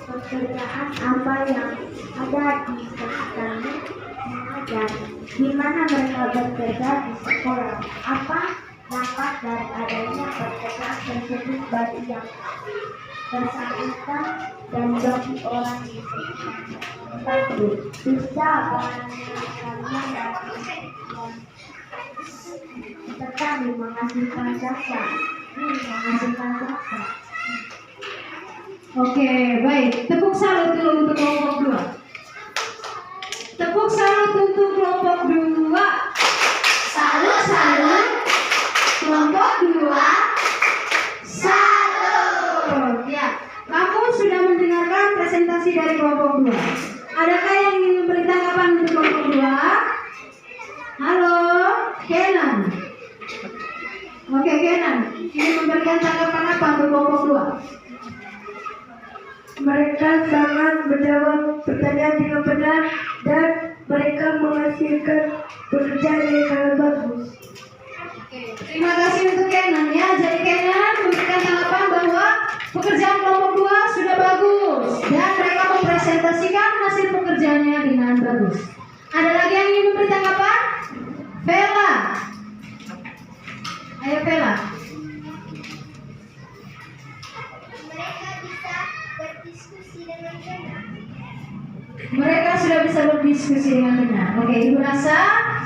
Pekerjaan apa yang ada di sekitarmu mengajar? Di mana mereka bekerja di sekolah? Apa dampak dari adanya pekerjaan tersebut bagi yang bersangkutan dan bagi orang di sekitarnya? Satu, bisa kalian dari petani menghasilkan jasa, menghasilkan jasa. Oke, baik. Tepuk salut dulu untuk kelompok 2. Tepuk salut untuk kelompok 2. Salut, salut. Kelompok 2. Salut. Ya, kamu sudah mendengarkan presentasi dari kelompok 2. Adakah yang ingin memberi tanggapan untuk kelompok 2? Halo, Kenan. Oke, Kenan. Ingin memberikan tanggapan apa untuk kelompok 2? Mereka sangat menjawab pertanyaan dengan benar dan mereka menghasilkan pekerjaan yang sangat bagus. Terima kasih untuk Kenan ya. Jadi Kenan memberikan tanggapan bahwa pekerjaan kelompok 2 sudah bagus dan mereka mempresentasikan hasil pekerjaannya dengan bagus. Ada lagi yang ingin memberi tanggapan? Vela. Ayo Vela. Mereka sudah bisa berdiskusi dengan benar. Oke, Ibu rasa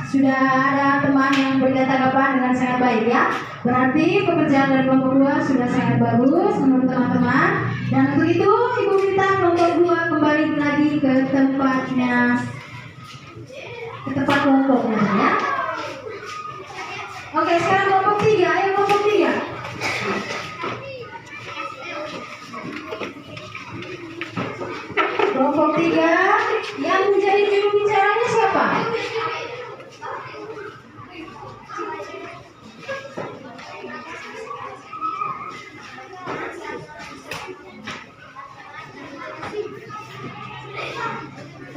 sudah ada teman yang memberikan tanggapan dengan sangat baik ya. Berarti pekerjaan dari kelompok 2 sudah sangat bagus menurut teman-teman. Dan untuk itu Ibu minta kelompok 2 kembali lagi ke tempatnya, ke tempat kelompoknya ya. Oke, sekarang kelompok 3. Ayo kelompok 3. Kelompok 3 yang menjadi juru bicaranya siapa?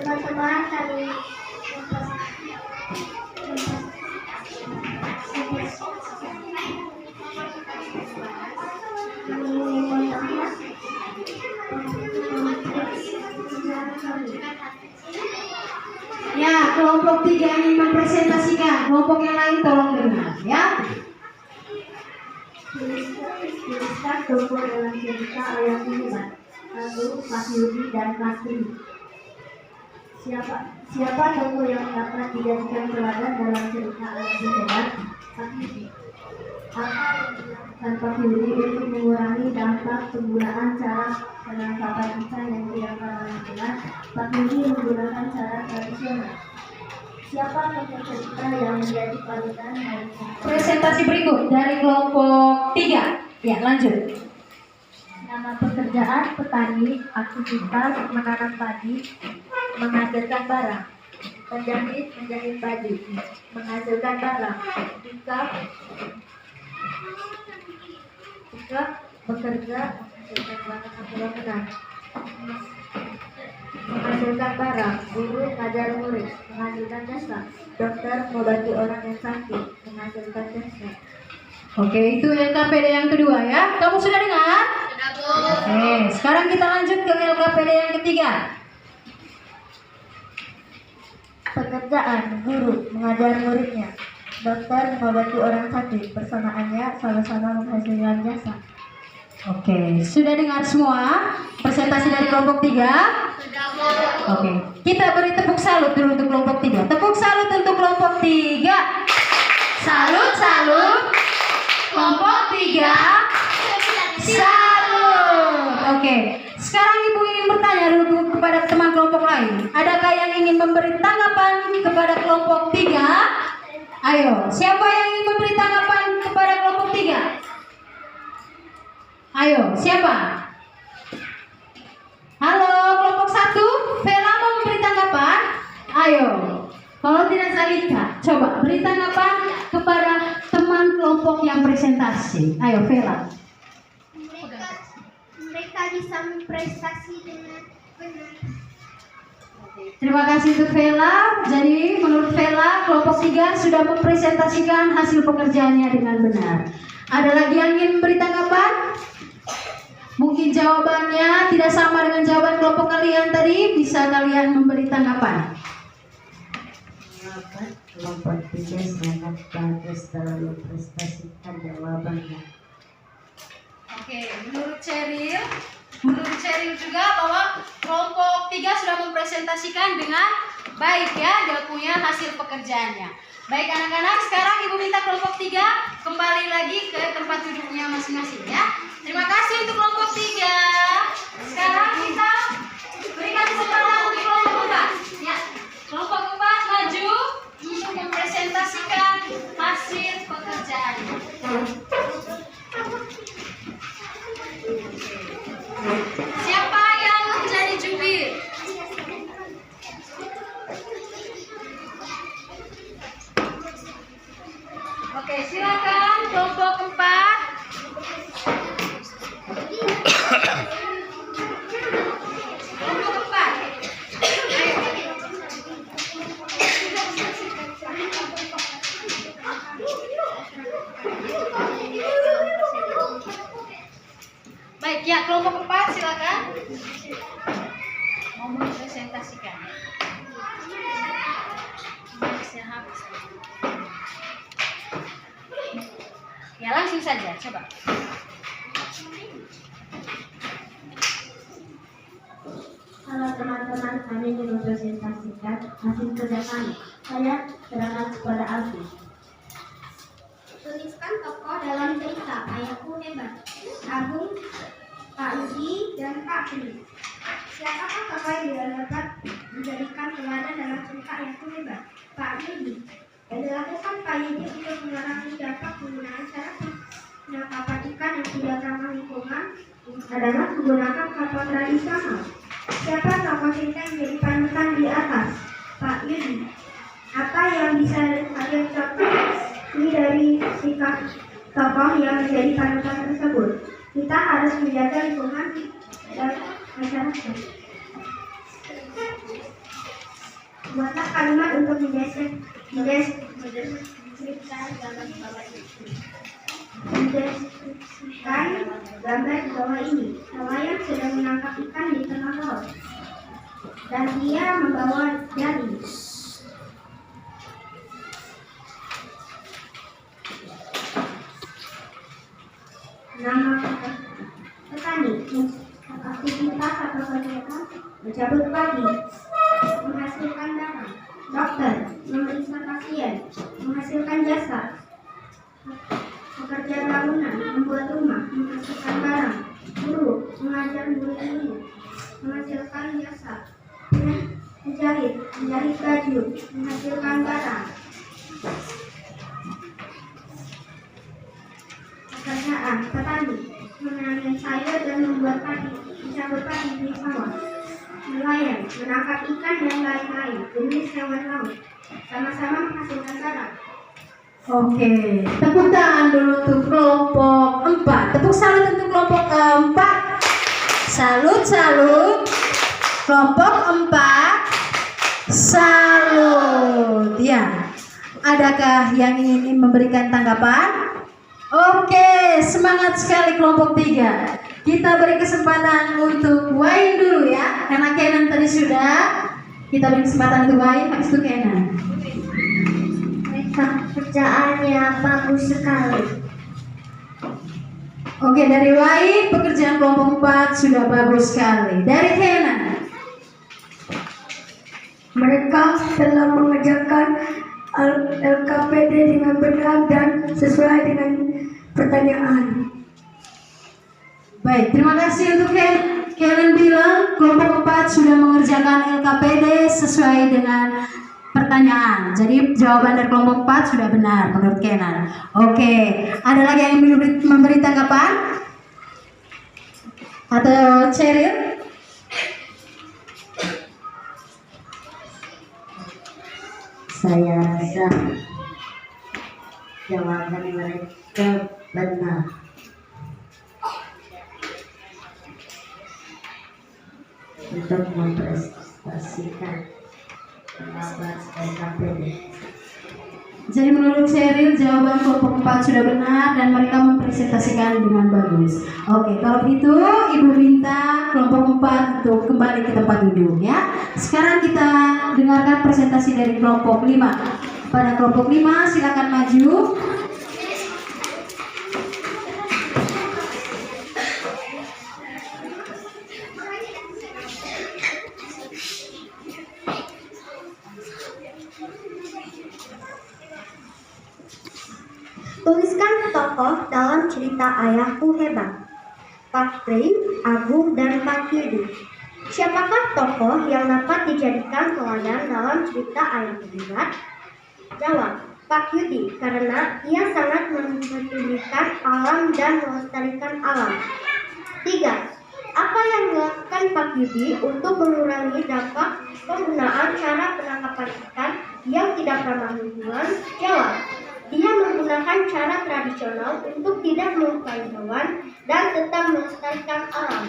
Teman-teman kami kelompok 3 ingin mempresentasikan, kelompok yang lain tolong dengar ya. Tuliskan tokoh dalam cerita ayam hebat. Lalu Pak Yudi dan Mas Tri. Siapa tokoh yang dapat dijadikan teladan dalam cerita ayam hebat? Pak Yudi. Apa yang dilakukan Pak Yudi untuk mengurangi dampak penggunaan cara penangkapan ikan yang tidak ramah lingkungan? Pak Yudi menggunakan cara tradisional. Siapa tokoh cerita yang menjadi panutan dari Presentasi berikut dari kelompok 3. Ya, lanjut. nama pekerjaan petani, aktivitas menanam padi, menghasilkan barang, penjahit menjahit baju, menghasilkan barang, tikar bekerja, menghasilkan barang atau menang, menghasilkan barang, guru ngajar murid, menghasilkan jasa, dokter mengobati orang yang sakit, menghasilkan jasa. Oke, itu LKPD yang kedua ya. Kamu sudah dengar? Sudah, Bu. Oke, sekarang kita lanjut ke LKPD yang ketiga. Pekerjaan guru mengajar muridnya, dokter mengobati orang sakit, persamaannya sama-sama menghasilkan jasa. Oke, sudah dengar semua presentasi dari kelompok 3? Sudah, Bu. Oke, kita beri tepuk salut dulu untuk kelompok 3. Tepuk salut untuk kelompok 3. Salut, salut. Kelompok 3. Salut. Oke, sekarang Ibu ingin bertanya dulu kepada teman kelompok lain. Adakah yang ingin memberi tanggapan kepada kelompok 3? Ayo, siapa yang ingin memberi tanggapan kepada kelompok 3? Ayo, siapa? Halo, kelompok 1, Vela mau memberi tanggapan? Ayo, kalau tidak Zalika, coba beri tanggapan kepada teman kelompok yang presentasi. Ayo, Vela. Mereka bisa memprestasi dengan benar. Terima kasih untuk Vela. Jadi menurut Vela, kelompok 3 sudah mempresentasikan hasil pekerjaannya dengan benar. Ada lagi yang ingin memberi tanggapan? Mungkin jawabannya tidak sama dengan jawaban kelompok kalian tadi. Bisa kalian memberi tanggapan? Kelompok 3 sangat bagus dalam memprestasikan jawabannya. Oke, menurut Cheryl juga bahwa kelompok 3 sudah mempresentasikan dengan baik ya, dia punya hasil pekerjaannya. Baik anak-anak, sekarang Ibu minta kelompok 3 kembali lagi ke tempat duduknya masing-masing ya. Terima kasih untuk kelompok 3. Sekarang kita berikan kesempatan untuk kelompok 4. Ya, kelompok 4 maju untuk mempresentasikan hasil pekerjaannya. Siapa yang menjadi jubir? Oke, silakan kelompok 4. Kelompok 4. Ayo. Baik, ya kelompok 4 silakan. Mau mempresentasikan. Ya langsung saja, coba. Halo teman-teman, kami ingin mempresentasikan hasil kerja kami. Saya serahkan kepada Alfi. Tuliskan tokoh dalam cerita Ayahku Hebat. Agung, Pak Yudi, dan Pak Tri. Siapakah tokoh yang dapat dijadikan teladan dalam cerita Ayahku Hebat? Pak Yudi. Yang dilakukan Pak Yudi untuk mengurangi dampak penggunaan cara penangkapan ikan yang tidak ramah lingkungan adalah menggunakan kapal tradisional. Siapa tokoh cerita yang menjadi panutan di atas? Pak Yudi. Apa yang bisa kalian contoh dari sikap tokoh yang menjadi panutan tersebut? Kita harus menjaga lingkungan dan masyarakat. Buatlah kalimat untuk mendeskripsikan gambar di bawah ini. Mendeskripsikan gambar di bawah ini. Nelayan sedang menangkap ikan di tengah laut dan dia membawa jaring. Aktivitas atau kegiatan mencabut pagi, menghasilkan darah, dokter, memeriksa pasien, menghasilkan jasa, pekerja bangunan, membuat rumah, menghasilkan barang, guru, mengajar murid-murid, menghasilkan jasa, menjahit, menjahit baju, menghasilkan barang. Pekerjaan, petani, menanam sayur dan membuat padi, mencabut padi di sawah. Nelayan, menangkap ikan dan lain-lain, jenis hewan laut, sama-sama menghasilkan barang. Oke, tepuk tangan dulu untuk kelompok 4. Tepuk salut untuk kelompok 4. Salut, salut. Kelompok 4. Salut. Ya. Adakah yang ingin memberikan tanggapan? Oke, semangat sekali kelompok 3. Kita beri kesempatan untuk Wain dulu ya, karena Kenan tadi sudah. Kita beri kesempatan untuk Wain, habis itu Kenan. Pekerjaannya bagus sekali. Oke, dari Wain pekerjaan kelompok 4 sudah bagus sekali. Dari Kenan. Mereka telah mengerjakan LKPD dengan benar dan sesuai dengan pertanyaan. Baik, terima kasih untuk Karen bilang kelompok 4 sudah mengerjakan LKPD sesuai dengan pertanyaan. Jadi jawaban dari kelompok 4 sudah benar menurut Kenan. Oke, ada lagi yang memberi tanggapan? Atau Cheryl? Saya rasa jawaban mereka benar. Untuk mempresentasikan jawaban LKPD. Jadi menurut Cheryl jawaban kelompok 4 sudah benar dan mereka mempresentasikan dengan bagus. Oke, kalau itu Ibu minta kelompok 4 untuk kembali ke tempat duduk ya. Sekarang kita dengarkan presentasi dari kelompok 5. Pada kelompok 5 silakan maju. Tuliskan tokoh dalam cerita Ayahku Hebat. Pak Pri, Agung, dan Pak Yudi. Siapakah tokoh yang dapat dijadikan teladan dalam cerita Ayahku Hebat? Jawab, Pak Yudi, karena ia sangat mempedulikan alam dan melestarikan alam. 3. Apa yang dilakukan Pak Yudi untuk mengurangi dampak penggunaan cara penangkapan ikan yang tidak ramah lingkungan? Jawab, dia menggunakan cara tradisional untuk tidak melukai hewan dan tetap melestarikan alam.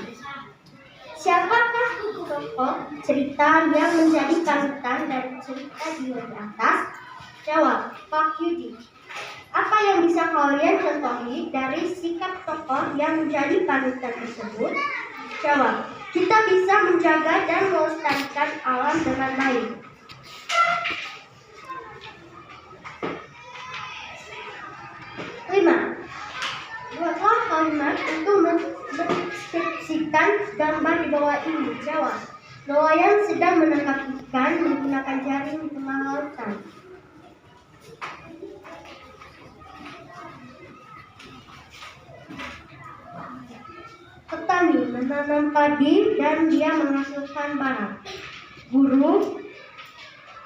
Siapakah tokoh cerita yang menjadi panutan dari cerita di atas? Jawab, Pak Yudi. Apa yang bisa kalian contohi dari sikap tokoh yang menjadi panutan tersebut? Jawab, kita bisa menjaga dan melestarikan alam dengan baik. 5. Buatlah kalimat untuk mendeskripsikan gambar di bawah ini. Jawab, nelayan sedang menangkap ikan menggunakan jaring di tengah lautan. Petani menanam padi dan dia menghasilkan barang. Guru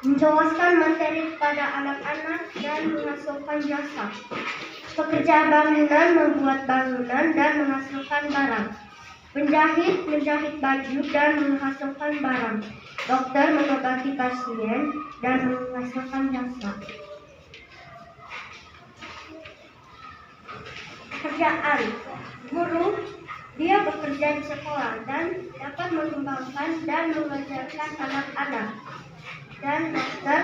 menjelaskan materi kepada anak-anak dan menghasilkan jasa. Pekerja bangunan membuat bangunan dan menghasilkan barang. Penjahit menjahit baju dan menghasilkan barang. Dokter mengobati pasien dan menghasilkan jasa. Pekerjaan. Guru, dia bekerja di sekolah dan dapat mengembangkan dan mengajarkan anak-anak. Dan dokter,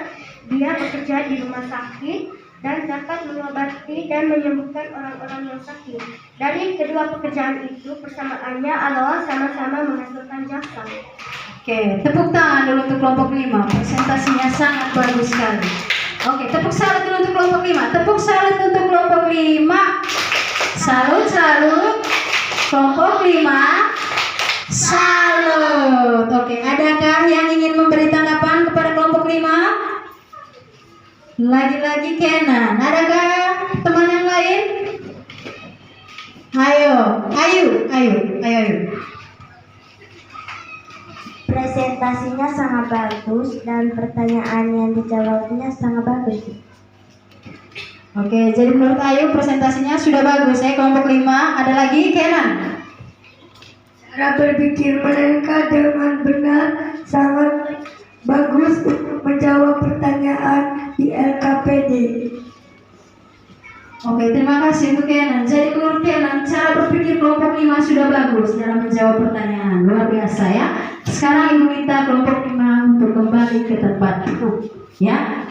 dia bekerja di rumah sakit dan dapat mengobati dan menyembuhkan orang-orang yang sakit. Dari kedua pekerjaan itu persamaannya adalah sama-sama menghasilkan jasa. Oke, tepuk tangan dulu untuk kelompok 5. Presentasinya sangat bagus sekali. Oke, tepuk salut dulu untuk kelompok 5. Tepuk salut untuk kelompok 5. Salut, salut. Kelompok 5. lagi Kenan. Adakah teman yang lain? Ayo. Presentasinya sangat bagus dan pertanyaan yang dijawabnya sangat bagus. Oke, jadi menurut Ayu presentasinya sudah bagus ya. Kelompok 5, ada lagi Kenan. Cara berpikir mereka dengan benar sangat bagus untuk menjawab pertanyaan di LKPD. Oke, terima kasih Bu Kenan. Jadi menurut Kenan, cara berpikir kelompok 5 sudah bagus dalam menjawab pertanyaan. Luar biasa ya. Sekarang Ibu minta kelompok 5 untuk kembali ke tempat duduk ya.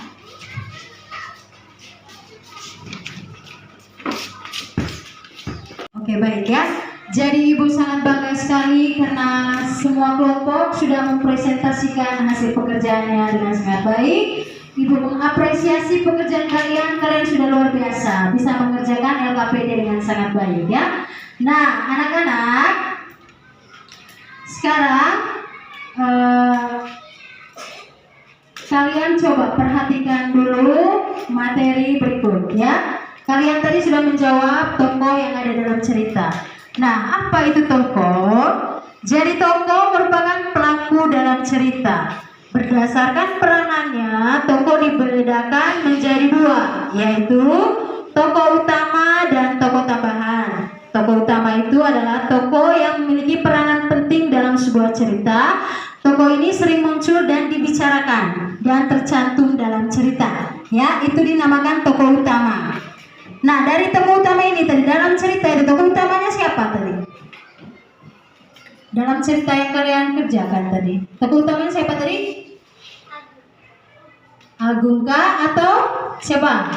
Oke, baik ya. Jadi Ibu sangat bangga sekali karena semua kelompok sudah mempresentasikan hasil pekerjaannya dengan sangat baik. Ibu mengapresiasi pekerjaan kalian sudah luar biasa, bisa mengerjakan LKPD dengan sangat baik ya. Nah, anak-anak, sekarang kalian coba perhatikan dulu materi berikut ya. Kalian tadi sudah menjawab tokoh yang ada dalam cerita. Nah, apa itu tokoh? Jadi tokoh merupakan pelaku dalam cerita. Berdasarkan peranannya, tokoh dibedakan menjadi 2, yaitu tokoh utama dan tokoh tambahan. Tokoh utama itu adalah tokoh yang memiliki peranan penting dalam sebuah cerita. Tokoh ini sering muncul dan dibicarakan dan tercantum dalam cerita. Ya, itu dinamakan tokoh utama. Nah, dari tokoh utama ini tadi dalam cerita itu tokoh utamanya siapa tadi? Dalam cerita yang kalian kerjakan tadi, tokoh utamanya siapa tadi? Agung kah atau siapa?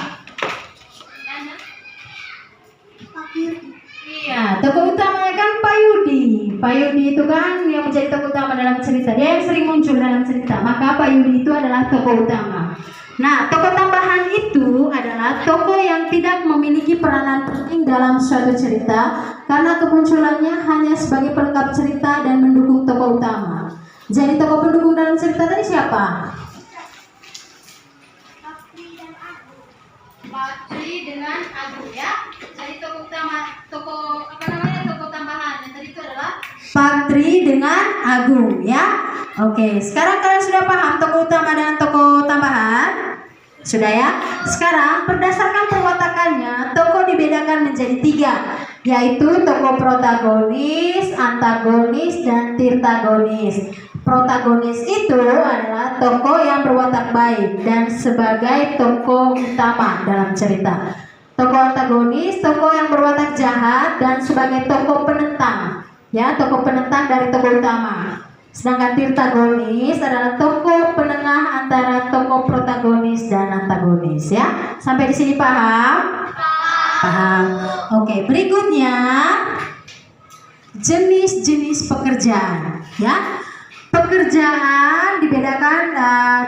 Iya, tokoh utamanya kan Pak Yudi. Pak Yudi itu kan yang menjadi tokoh utama dalam cerita. Dia yang sering muncul dalam cerita. Maka Pak Yudi itu adalah tokoh utama. Nah, tokoh tambahan itu adalah tokoh yang tidak memiliki peranan penting dalam suatu cerita karena kemunculannya hanya sebagai pelengkap cerita dan mendukung tokoh utama. Jadi tokoh pendukung dalam cerita tadi siapa? Patri dengan Agung ya. Jadi tokoh utama, tokoh tambahan yang tadi itu adalah Patri dengan Agung ya. Oke, sekarang kalian sudah paham tokoh utama dan tokoh tambahan? Sudah ya. Sekarang berdasarkan perwatakannya, tokoh dibedakan menjadi 3, yaitu tokoh protagonis, antagonis, dan tirtagonis. Protagonis itu adalah tokoh yang berwatak baik dan sebagai tokoh utama dalam cerita. Tokoh antagonis, tokoh yang berwatak jahat dan sebagai tokoh penentang. Ya, tokoh penentang dari tokoh utama. Sedangkan tirtagonis adalah tokoh penengah antara tokoh protagonis dan antagonis ya. Sampai di sini paham? Paham. Oke, berikutnya jenis-jenis pekerjaan ya. Pekerjaan dibedakan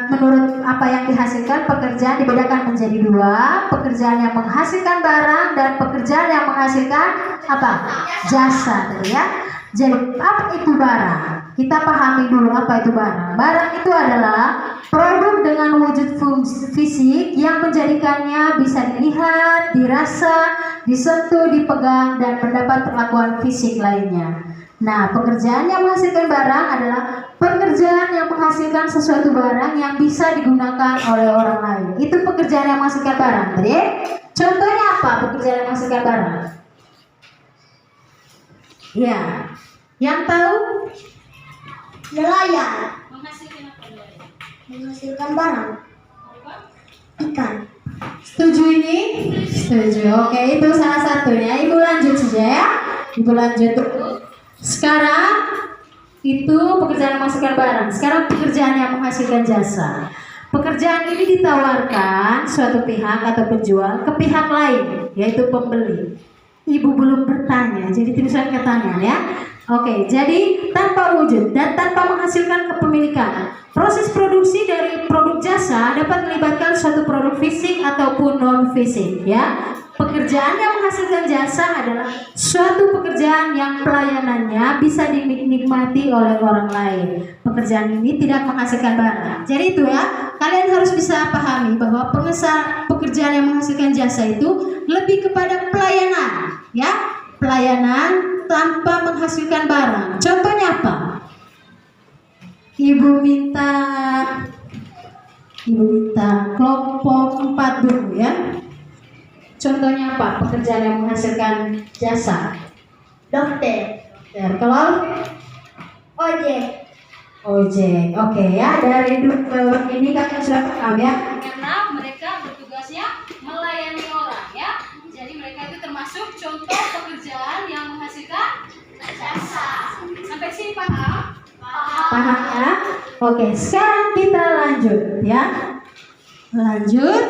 menurut apa yang dihasilkan. Pekerjaan dibedakan menjadi 2, pekerjaan yang menghasilkan barang dan pekerjaan yang menghasilkan apa? Jasa tadi ya. Jadi apa itu barang? Kita pahami dulu apa itu barang. Barang itu adalah produk dengan wujud fisik yang menjadikannya bisa dilihat, dirasa, disentuh, dipegang, dan mendapat perlakuan fisik lainnya. Nah, pekerjaan yang menghasilkan barang adalah pekerjaan yang menghasilkan sesuatu barang yang bisa digunakan oleh orang lain. Itu pekerjaan yang menghasilkan barang. Jadi, contohnya apa pekerjaan yang menghasilkan barang? Ya, yang tahu? Nelayan Menghasilkan apa nelayan? menghasilkan barang. Ikan. Setuju ini? Setuju. Oke, itu salah satunya. Ibu lanjut saja ya. Ibu lanjut dulu. Sekarang itu pekerjaan yang menghasilkan barang. Sekarang pekerjaan yang menghasilkan jasa. Pekerjaan ini ditawarkan suatu pihak atau penjual ke pihak lain, yaitu pembeli. Ibu belum bertanya, jadi tulisan pertanyaan ya. Oke, jadi tanpa wujud dan tanpa menghasilkan kepemilikan. Proses produksi dari produk jasa dapat melibatkan suatu produk fisik ataupun non fisik ya. Pekerjaan yang menghasilkan jasa adalah suatu pekerjaan yang pelayanannya bisa dinikmati oleh orang lain. Pekerjaan ini tidak menghasilkan barang. Jadi itu ya, kalian harus bisa pahami bahwa pekerjaan yang menghasilkan jasa itu lebih kepada pelayanan, ya, pelayanan tanpa menghasilkan barang. Contohnya apa? Ibu minta kelompok 4 dulu ya. Contohnya apa? Pekerjaan yang menghasilkan jasa. Dokter, Kalau ojek, ojek, oke ya. Dari ini kalian sudah paham ya. Karena mereka bertugasnya melayani orang ya. Jadi mereka itu termasuk contoh pekerjaan yang menghasilkan jasa. Sampai sini paham? Paham ya? Oke, sekarang kita lanjut ya. Lanjut.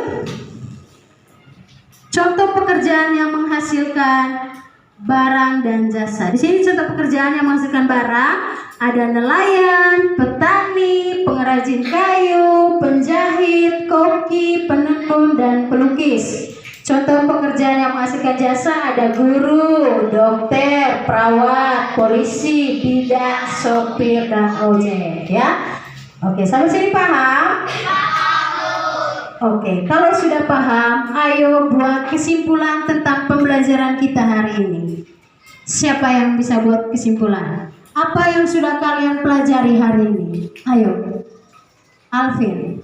Contoh pekerjaan yang menghasilkan barang dan jasa. Di sini contoh pekerjaan yang menghasilkan barang ada nelayan, petani, pengrajin kayu, penjahit, koki, penenun, dan pelukis. Contoh pekerjaan yang menghasilkan jasa ada guru, dokter, perawat, polisi, bidan, sopir, dan ojek ya. Oke, sampai sini paham? Oke, kalau sudah paham, ayo buat kesimpulan tentang pembelajaran kita hari ini. Siapa yang bisa buat kesimpulan? Apa yang sudah kalian pelajari hari ini? Ayo, Alvin.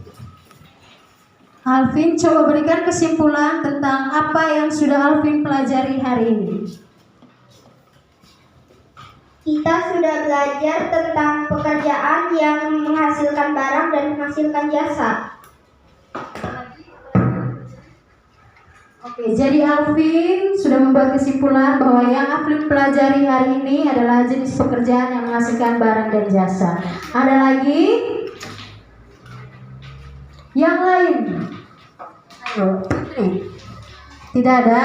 Alvin, coba berikan kesimpulan tentang apa yang sudah Alvin pelajari hari ini. kita sudah belajar tentang pekerjaan yang menghasilkan barang dan menghasilkan jasa. Oke, jadi Alvin sudah membuat kesimpulan bahwa yang Alvin pelajari hari ini adalah jenis pekerjaan yang menghasilkan barang dan jasa. Ada lagi? Yang lain? Ayo, tidak ada?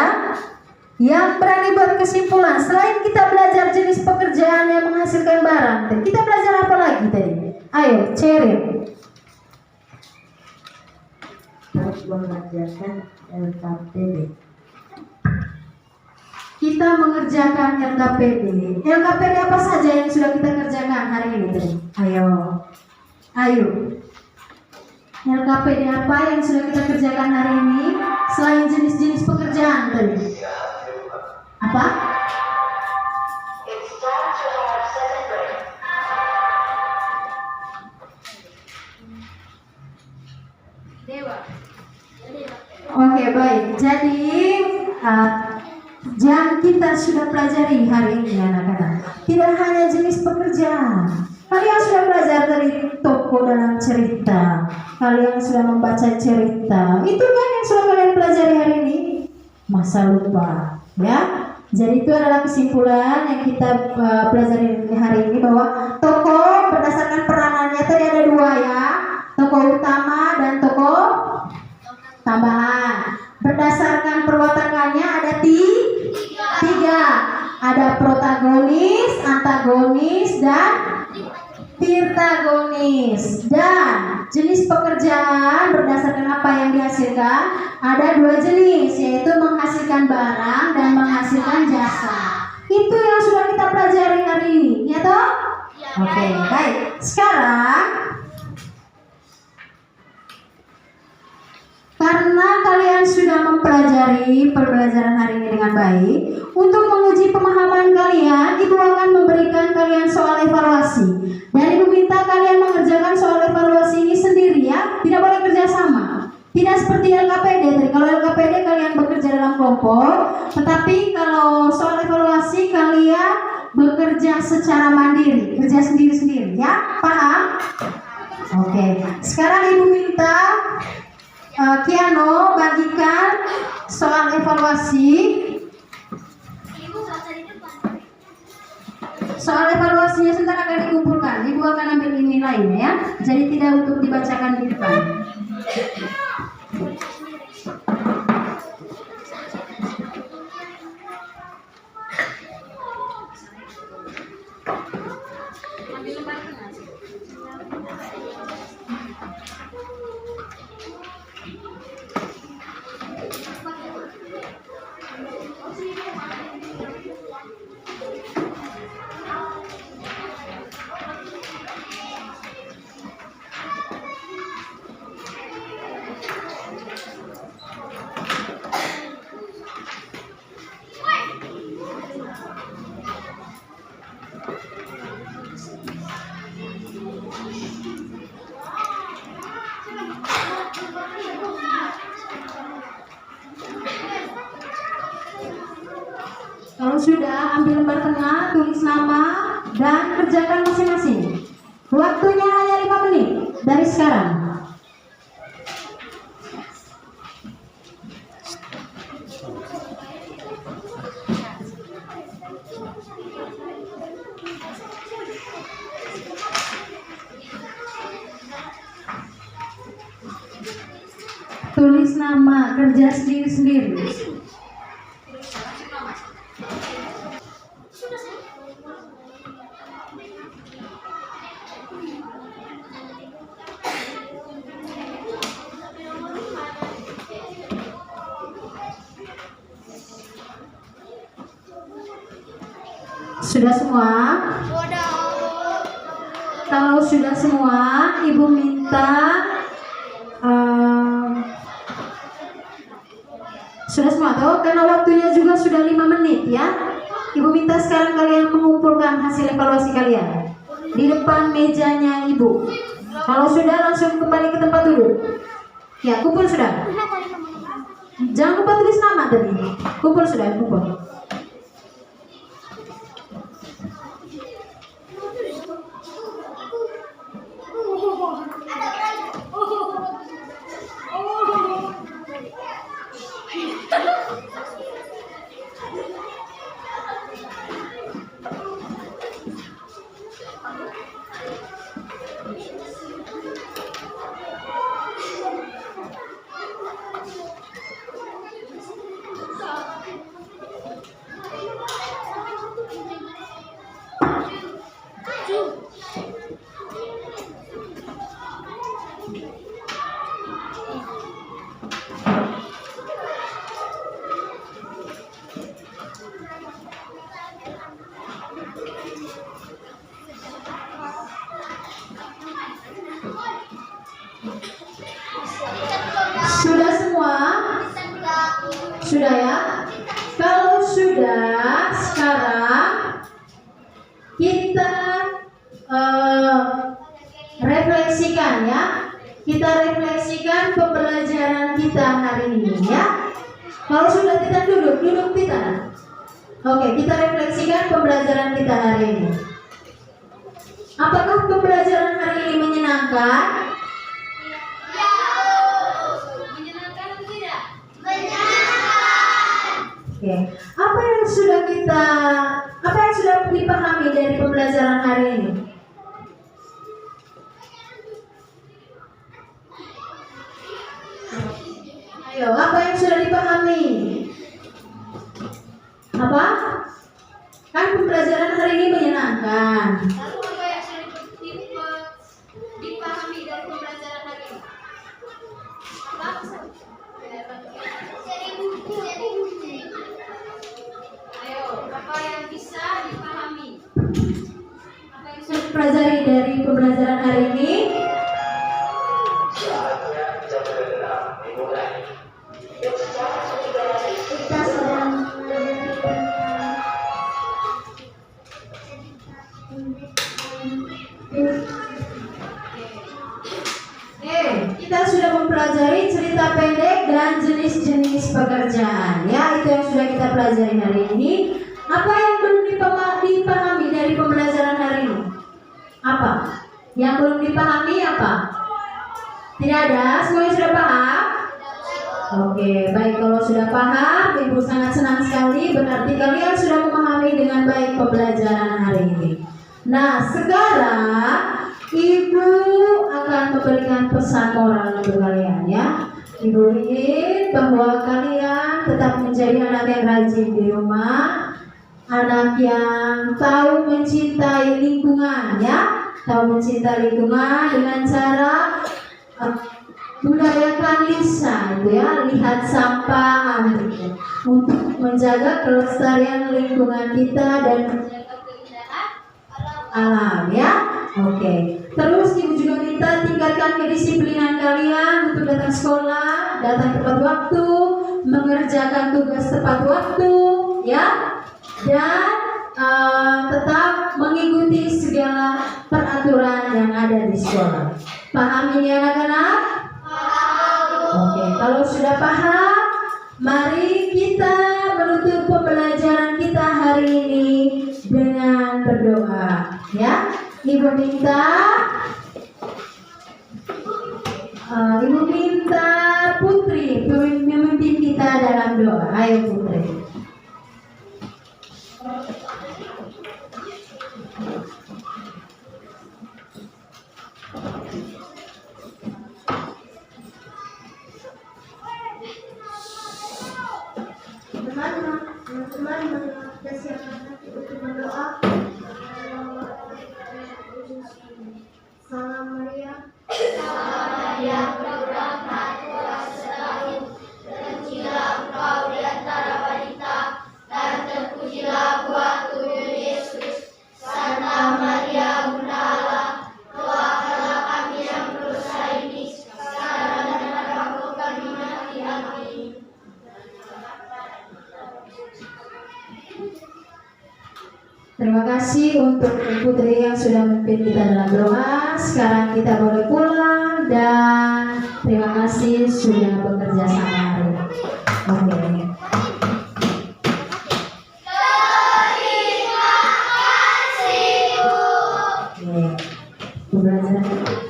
Yang berani buat kesimpulan. Selain kita belajar jenis pekerjaan yang menghasilkan barang, kita belajar apa lagi tadi? Ayo, Cheryl. Harus mengerjakan LKPD. Kita mengerjakan LKPD. LKPD apa saja yang sudah kita kerjakan hari ini tadi? Ayo. LKPD apa yang sudah kita kerjakan hari ini selain jenis-jenis pekerjaan tadi? Apa? Oke, baik. Jadi yang kita sudah pelajari hari ini anak-anak, tidak hanya jenis pekerjaan. Kalian sudah belajar dari tokoh dalam cerita. Kalian sudah membaca cerita. Itu kan yang sudah kalian pelajari hari ini. Masa lupa, ya. Jadi itu adalah kesimpulan yang kita pelajari hari ini, bahwa tokoh berdasarkan peranannya tadi ada 2 ya. Tokoh utama dan tokoh tambahan. Berdasarkan perwatakannya ada 3. Ada protagonis, antagonis, dan tirtagonis. Dan jenis pekerjaan berdasarkan apa yang dihasilkan ada 2 jenis, yaitu menghasilkan barang dan menghasilkan jasa. Itu yang sudah kita pelajari hari ini, ya toh? Oke, baik. Sekarang karena kalian sudah mempelajari pembelajaran hari ini dengan baik, untuk menguji pemahaman kalian, Ibu akan memberikan kalian soal evaluasi. Dan Ibu minta kalian mengerjakan soal evaluasi ini sendiri ya, tidak boleh kerjasama. Tidak seperti LKPD tadi. Kalau LKPD kalian bekerja dalam kelompok, tetapi kalau soal evaluasi kalian bekerja secara mandiri, kerja sendiri-sendiri ya, paham? Oke, sekarang Ibu minta Kiano bagikan soal evaluasi. Soal evaluasinya sebentar akan dikumpulkan. Ibu akan ambil ini lainnya ya. Jadi tidak untuk dibacakan di depan. Kalau sudah, ambil lembar tengah, tulis nama dan kerjakan masing-masing. Waktunya hanya 5 menit dari sekarang. Tulis nama, kerja sendiri-sendiri. Sudah semua? Kalau sudah semua, Ibu minta sudah semua toh? Karena waktunya juga sudah 5 menit ya. Ibu minta sekarang kalian mengumpulkan hasil evaluasi kalian di depan mejanya Ibu. Kalau sudah, langsung kembali ke tempat duduk. Ya, kumpul sudah. Jangan lupa tulis nama tadi. Kumpul sudah, kumpul. Sudah semua? Sudah ya? Kalau sudah, sekarang kita refleksikan ya. Kita refleksikan pembelajaran kita hari ini ya. Kalau sudah, kita duduk kita. Oke, kita refleksikan pembelajaran kita hari ini. Apakah pembelajaran hari ini menyenangkan? Oke. Apa yang sudah dipahami dari pembelajaran hari ini? Ayo, apa yang sudah dipahami? Apa? Kan pembelajaran hari ini menyenangkan. Lalu apa yang sudah dipahami dari pembelajaran hari ini? Ayo, apa yang bisa dipahami? Apa yang Sudah pelajari dari pembelajaran hari ini? Saatnya jam 6 dimulai. Kita sedang Kita sudah mempelajari cerita pendek dan jenis-jenis pekerjaan. Ya, itu yang sudah kita pelajari hari ini. Apa yang belum dipahami dari pembelajaran hari ini? Apa? Yang belum dipahami apa? Tidak ada? Semuanya sudah paham? Oke, baik. Kalau sudah paham, Ibu sangat senang sekali. Berarti kalian sudah memahami dengan baik pembelajaran hari ini. Nah, sekarang Ibu akan memberikan pesan moral untuk kalian ya. Ibu ingin bahwa kalian tetap menjadi anak yang rajin di rumah, anak yang tahu mencintai lingkungan ya, tahu mencintai lingkungan dengan cara budayakan Lisa itu ya, lihat sampah untuk menjaga kelestarian lingkungan kita dan menjaga keindahan alam ya. Oke. Terus Ibu juga minta tingkatkan kedisiplinan kalian untuk datang sekolah, datang tepat waktu, mengerjakan tugas tepat waktu, ya, dan tetap mengikuti segala peraturan yang ada di sekolah. Paham ini anak-anak? Oke. Kalau sudah paham, mari kita menutup pembelajaran kita hari dengan berdoa. Ya, Ibu minta Putri memimpin kita dalam doa. Ayo Putri. Teman-teman kita siapkan hati untuk berdoa. Salam Maria. Terima kasih untuk Putri yang sudah memimpin kita dalam doa. Sekarang kita boleh pulang dan terima kasih sudah bekerja sama hari ini. Oke. Oke. Belajar.